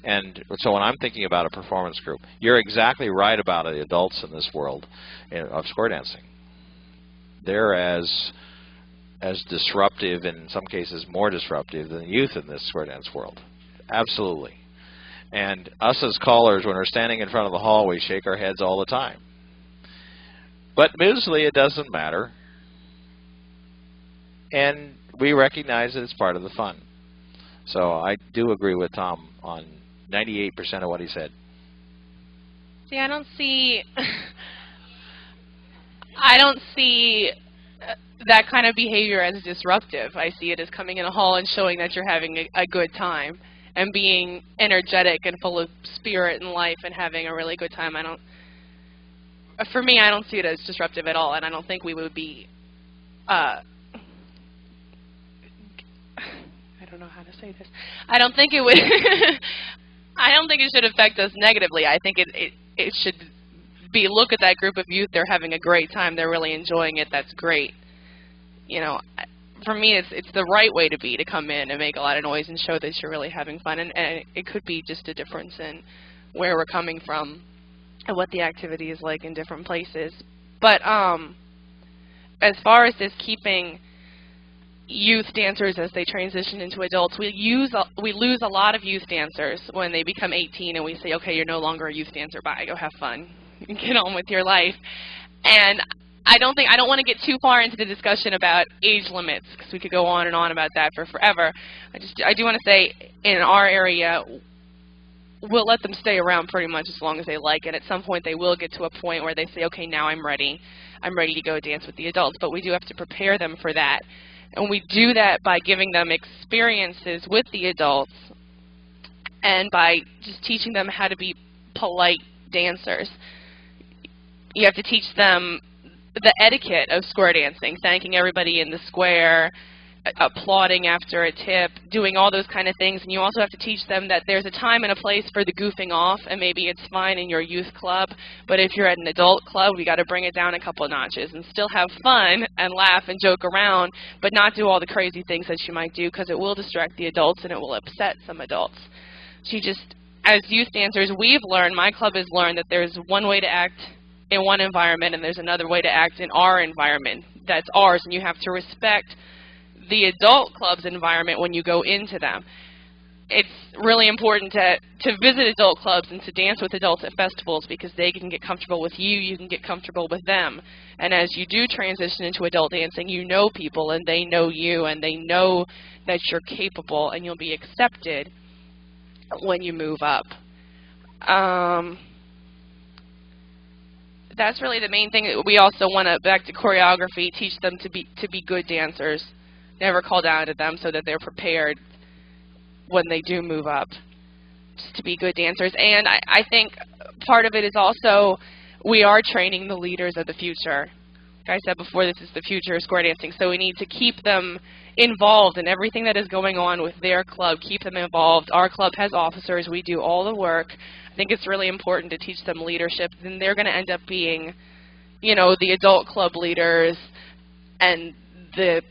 And so when I'm thinking about a performance group, you're exactly right about the adults in this world of square dancing. They're as disruptive, in some cases more disruptive, than youth in this square dance world. Absolutely. And us as callers, when we're standing in front of the hall, we shake our heads all the time. But mostly it doesn't matter. And we recognize that it's part of the fun. So I do agree with Tom on 98% of what he said. See, I don't see that kind of behavior as disruptive. I see it as coming in a hall and showing that you're having a good time and being energetic and full of spirit and life and having a really good time. For me, I don't see it as disruptive at all, and I don't think we would be, I don't know how to say this. I don't think it would, I don't think it should affect us negatively. I think it should be, look at that group of youth, they're having a great time, they're really enjoying it, that's great. You know, for me, it's the right way to come in and make a lot of noise and show that you're really having fun, and it could be just a difference in where we're coming from and what the activity is like in different places. But as far as this keeping youth dancers as they transition into adults, we lose a lot of youth dancers when they become 18 and we say, okay, you're no longer a youth dancer, bye, go have fun, get on with your life. And I don't want to get too far into the discussion about age limits, because we could go on and on about that for forever. I do want to say, in our area, we'll let them stay around pretty much as long as they like, and at some point they will get to a point where they say, okay, now I'm ready to go dance with the adults, but we do have to prepare them for that. And we do that by giving them experiences with the adults and by just teaching them how to be polite dancers. You have to teach them the etiquette of square dancing, thanking everybody in the square, applauding after a tip, doing all those kind of things. And you also have to teach them that there's a time and a place for the goofing off, and maybe it's fine in your youth club, but if you're at an adult club, we got to bring it down a couple of notches and still have fun and laugh and joke around, but not do all the crazy things that you might do, because it will distract the adults and it will upset some adults. As youth dancers, we've learned, my club has learned, that there's one way to act in one environment and there's another way to act in our environment. That's ours, and you have to respect the adult club's environment when you go into them. It's really important to visit adult clubs and to dance with adults at festivals, because they can get comfortable with you, you can get comfortable with them. And as you do transition into adult dancing, you know people and they know you and they know that you're capable and you'll be accepted when you move up. That's really the main thing. We also want to, back to choreography, teach them to be good dancers. Never call down to them, so that they're prepared when they do move up, just to be good dancers. And I think part of it is also we are training the leaders of the future. Like I said before, this is the future of square dancing, so we need to keep them involved in everything that is going on with their club, keep them involved. Our club has officers. We do all the work. I think it's really important to teach them leadership. Then they're going to end up being, you know, the adult club leaders and the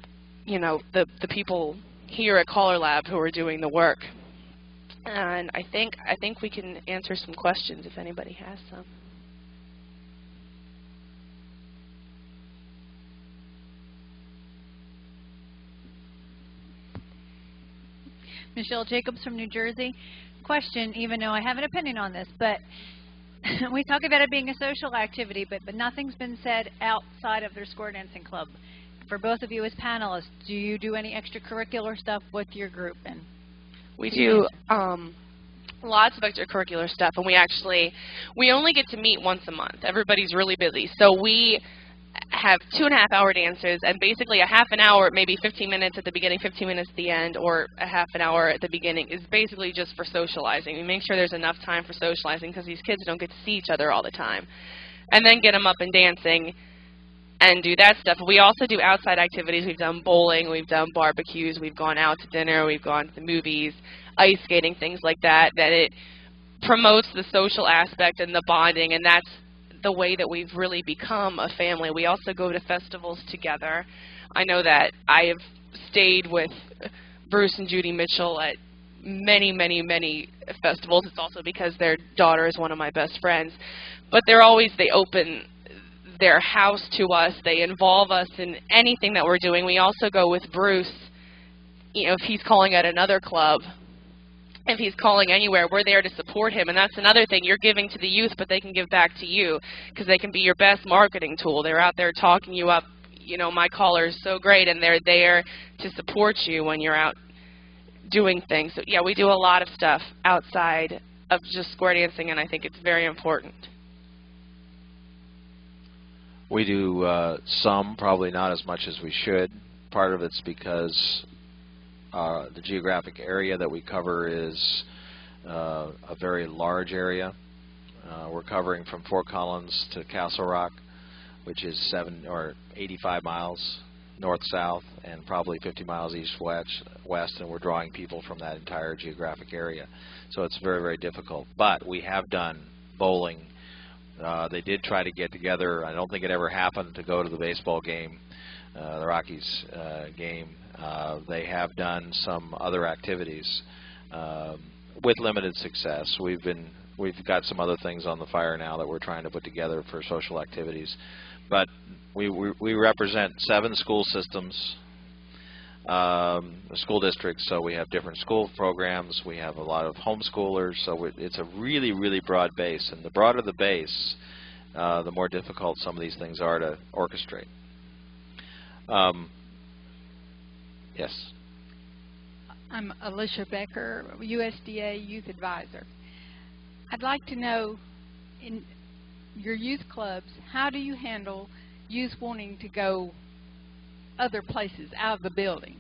people here at CALLERLAB who are doing the work. And I think we can answer some questions if anybody has some. Michelle Jacobs from New Jersey. Question, even though I have an opinion on this, but we talk about it being a social activity, but nothing's been said outside of their square dancing club. For both of you as panelists, do you do any extracurricular stuff with your group? And we do lots of extracurricular stuff, and we only get to meet once a month. Everybody's really busy, so we have 2.5-hour dances, and basically a half an hour, maybe 15 minutes at the beginning, 15 minutes at the end, or a half an hour at the beginning is basically just for socializing. We make sure there's enough time for socializing, because these kids don't get to see each other all the time. And then get them up and dancing and do that stuff. We also do outside activities. We've done bowling, we've done barbecues, we've gone out to dinner, we've gone to the movies, ice skating, things like that, that it promotes the social aspect and the bonding, and that's the way that we've really become a family. We also go to festivals together. I know that I have stayed with Bruce and Judy Mitchell at many, many, many festivals. It's also because their daughter is one of my best friends. But they open their house to us. They involve us in anything that we're doing. We also go with Bruce, if he's calling at another club. If he's calling anywhere, we're there to support him. And that's another thing. You're giving to the youth, but they can give back to you, because they can be your best marketing tool. They're out there talking you up. My caller is so great, and they're there to support you when you're out doing things. So, yeah, we do a lot of stuff outside of just square dancing, and I think it's very important. We do some, probably not as much as we should. Part of it's because the geographic area that we cover is a very large area. We're covering from Fort Collins to Castle Rock, which is 85 miles north-south and probably 50 miles east-west, and we're drawing people from that entire geographic area. So it's very, very difficult. But we have done bowling. They did try to get together. I don't think it ever happened to go to the baseball game, the Rockies game. They have done some other activities with limited success. We've been we've got some other things on the fire now that we're trying to put together for social activities. But we represent 7 school systems, school districts, so we have different school programs. We have a lot of homeschoolers, so it's a really, really broad base. And the broader the base, the more difficult some of these things are to orchestrate. Yes? I'm Alicia Becker, USDA Youth Advisor. I'd like to know, in your youth clubs, how do you handle youth wanting to go other places out of the building?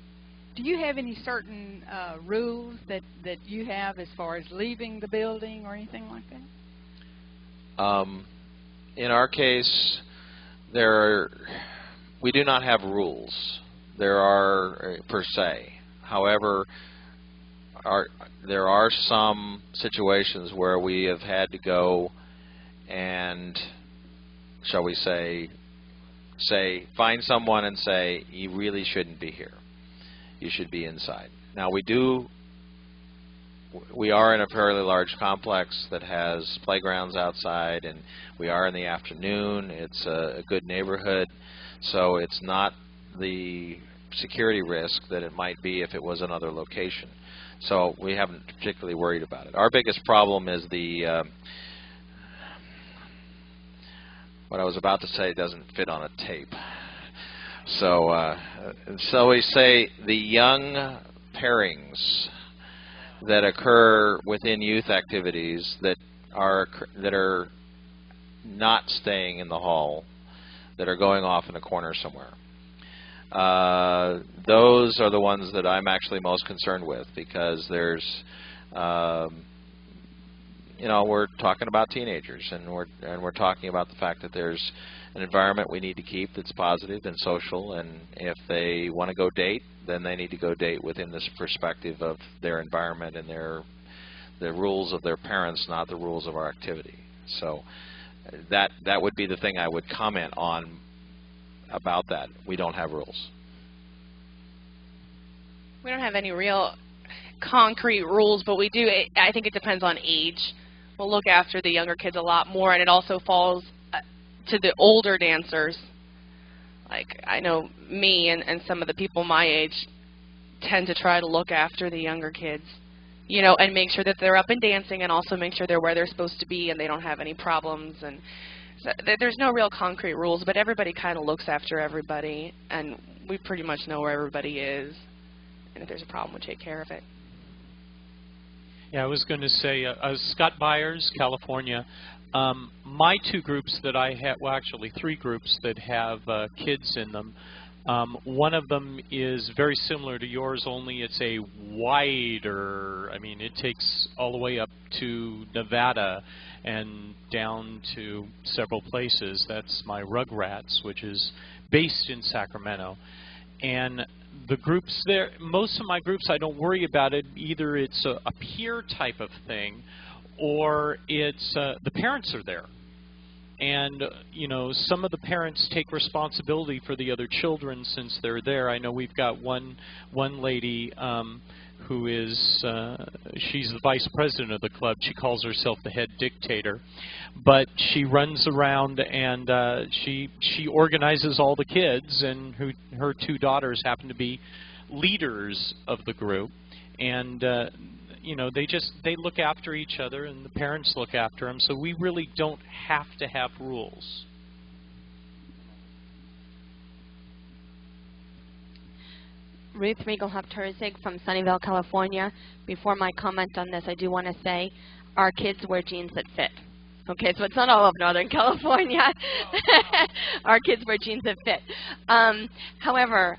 Do you have any certain rules that you have as far as leaving the building or anything like that? In our case, we do not have rules. There are, per se. However, there are some situations where we have had to go and, shall we say, find someone and say, you really shouldn't be here. You should be inside. Now, we are in a fairly large complex that has playgrounds outside, and we are in the afternoon. It's a good neighborhood, so it's not the security risk that it might be if it was another location. So we haven't particularly worried about it. Our biggest problem is what I was about to say doesn't fit on a tape. So we say the young pairings that occur within youth activities that are not staying in the hall, that are going off in a corner somewhere. Those are the ones that I'm actually most concerned with, because there's, we're talking about teenagers, and we're talking about the fact that there's an environment we need to keep that's positive and social, and if they want to go date, then they need to go date within this perspective of their environment and the rules of their parents, not the rules of our activity. So that would be the thing I would comment on about that. We don't have rules. We don't have any real concrete rules, but we do. I think it depends on age. We'll look after the younger kids a lot more, and it also falls to the older dancers. Like, I know me and some of the people my age tend to try to look after the younger kids, and make sure that they're up and dancing, and also make sure they're where they're supposed to be and they don't have any problems. And so there's no real concrete rules, but everybody kind of looks after everybody, and we pretty much know where everybody is, and if there's a problem, we take care of it. Yeah, I was going to say, Scott Byers, California. My 2 groups that I have, well, actually 3 groups that have kids in them. One of them is very similar to yours, only it's a wider, it takes all the way up to Nevada and down to several places. That's my Rugrats, which is based in Sacramento. And the groups there, most of my groups, I don't worry about it. Either it's a peer type of thing, or it's the parents are there. And, some of the parents take responsibility for the other children since they're there. I know we've got one lady who is, she's the vice president of the club. She calls herself the head dictator. But she runs around and she organizes all the kids, and her 2 daughters happen to be leaders of the group. And they look after each other, and the parents look after them, so we really don't have to have rules. Ruth Riegelhaft-Herzig from Sunnyvale, California. Before my comment on this, I do want to say our kids wear jeans that fit. Okay, so it's not all of Northern California. Our kids wear jeans that fit. However,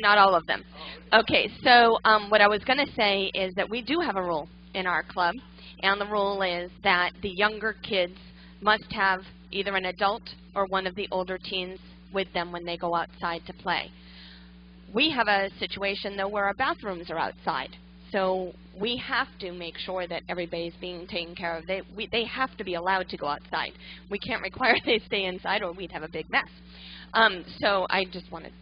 not all of them. Okay, so what I was going to say is that we do have a rule in our club, and the rule is that the younger kids must have either an adult or one of the older teens with them when they go outside to play. We have a situation, though, where our bathrooms are outside, so we have to make sure that everybody's being taken care of. They have to be allowed to go outside. We can't require they stay inside, or we'd have a big mess. So I just wanted...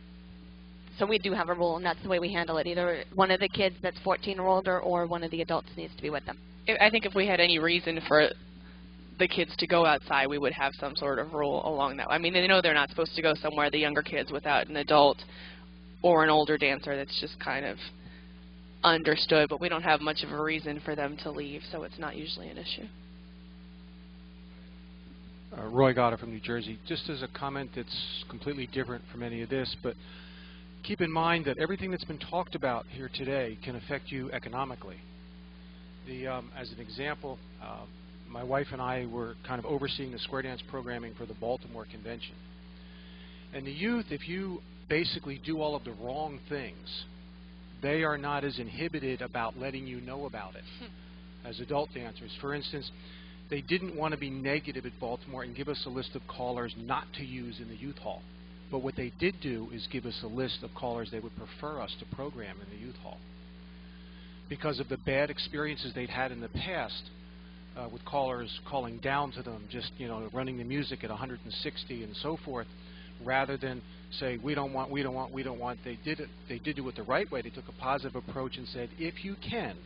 So we do have a rule, and that's the way we handle it. Either one of the kids that's 14 or older, or one of the adults needs to be with them. I think if we had any reason for the kids to go outside, we would have some sort of rule along that. I mean, they know they're not supposed to go somewhere, the younger kids, without an adult or an older dancer. That's just kind of understood, but we don't have much of a reason for them to leave, so it's not usually an issue. Roy Goddard from New Jersey. Just as a comment that's completely different from any of this, but keep in mind that everything that's been talked about here today can affect you economically. As an example, my wife and I were kind of overseeing the square dance programming for the Baltimore convention. And the youth, if you basically do all of the wrong things, they are not as inhibited about letting you know about it as adult dancers. For instance, they didn't want to be negative at Baltimore and give us a list of callers not to use in the youth hall. But what they did do is give us a list of callers they would prefer us to program in the youth hall. Because of the bad experiences they'd had in the past with callers calling down to them, just running the music at 160 and so forth, rather than say we don't want, they did it the right way. They took a positive approach and said, if you can,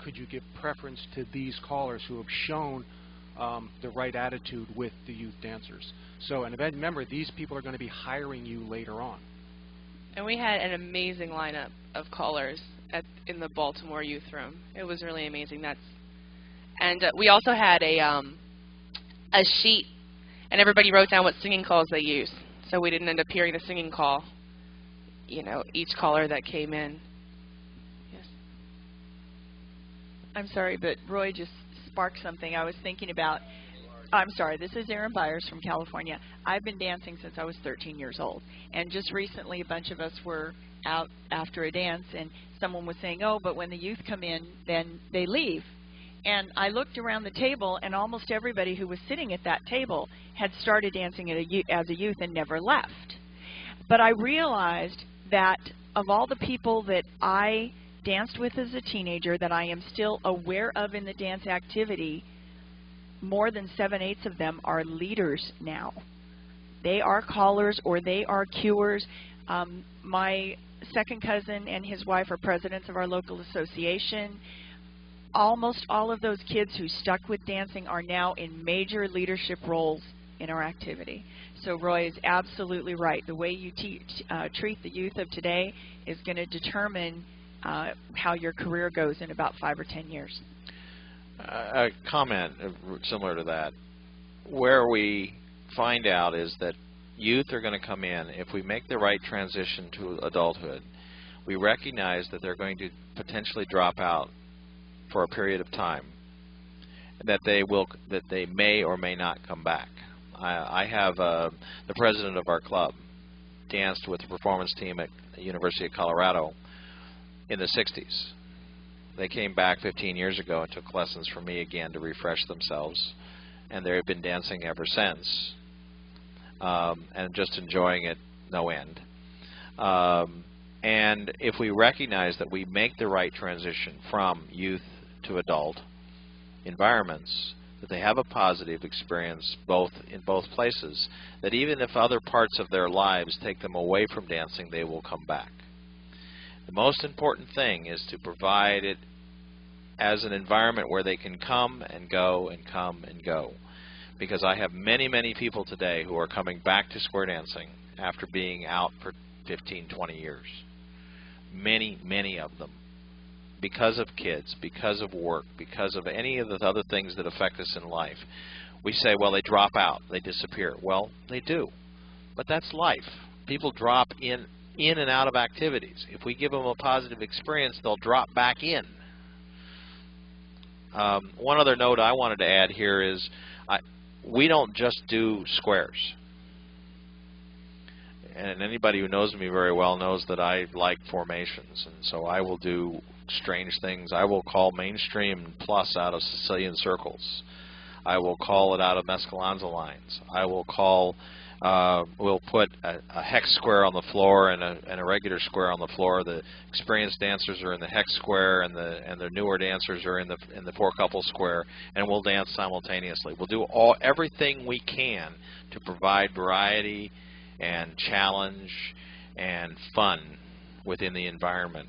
could you give preference to these callers who have shown the right attitude with the youth dancers? So, and remember, these people are going to be hiring you later on. And we had an amazing lineup of callers in the Baltimore youth room. It was really amazing. And we also had a sheet, and everybody wrote down what singing calls they used. So we didn't end up hearing the singing call, each caller that came in. Yes. I'm sorry, but Roy just sparked something I was thinking about. I'm sorry, this is Erin Byers from California. I've been dancing since I was 13 years old. And just recently a bunch of us were out after a dance, and someone was saying, oh, but when the youth come in, then they leave. And I looked around the table, and almost everybody who was sitting at that table had started dancing as a youth and never left. But I realized that of all the people that I danced with as a teenager that I am still aware of in the dance activity, more than 7/8 of them are leaders now. They are callers or they are cuers. My second cousin and his wife are presidents of our local association. Almost all of those kids who stuck with dancing are now in major leadership roles in our activity. So Roy is absolutely right. The way you treat the youth of today is going to determine how your career goes in about 5 or 10 years. A comment similar to that. Where we find out is that youth are going to come in. If we make the right transition to adulthood, we recognize that they're going to potentially drop out for a period of time, that they may or may not come back. I have the president of our club danced with the performance team at the University of Colorado in the 60s. They came back 15 years ago and took lessons from me again to refresh themselves, and they've been dancing ever since, and just enjoying it no end. And if we recognize that we make the right transition from youth to adult environments, that they have a positive experience in both places, that even if other parts of their lives take them away from dancing, they will come back. The most important thing is to provide it as an environment where they can come and go and come and go. Because I have many, many people today who are coming back to square dancing after being out for 15, 20 years. Many, many of them. Because of kids, because of work, because of any of the other things that affect us in life. We say, well, they drop out, they disappear. Well, they do. But that's life. People drop in and out of activities. If we give them a positive experience, they'll drop back in. One other note I wanted to add here is we don't just do squares. And anybody who knows me very well knows that I like formations, and so I will do strange things. I will call mainstream plus out of Sicilian circles. I will call it out of Mescalanza lines. I will call, we'll put a hex square on the floor and a regular square on the floor. The experienced dancers are in the hex square, and the newer dancers are in the four-couple square, and we'll dance simultaneously. We'll do everything we can to provide variety and challenge and fun within the environment,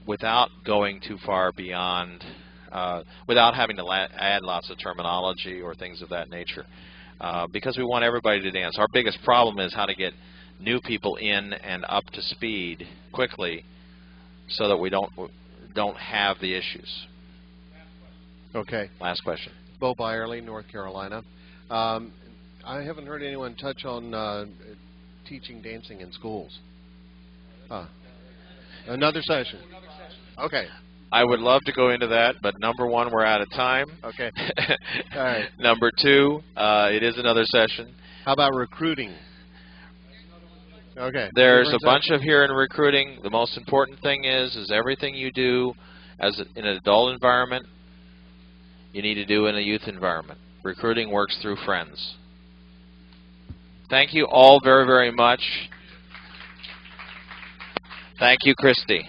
without going too far beyond without having to add lots of terminology or things of that nature, because we want everybody to dance. Our biggest problem is how to get new people in and up to speed quickly so that we don't have the issues. Okay. Last question. Bo Byerly, North Carolina. I haven't heard anyone touch on teaching dancing in schools. Another session. Okay. I would love to go into that, but number one, we're out of time. Okay. All right. Number two, it is another session. How about recruiting? Okay. There's a bunch of here in recruiting. The most important thing is everything you do in an adult environment, you need to do in a youth environment. Recruiting works through friends. Thank you all very, very much. Thank you, Kristy.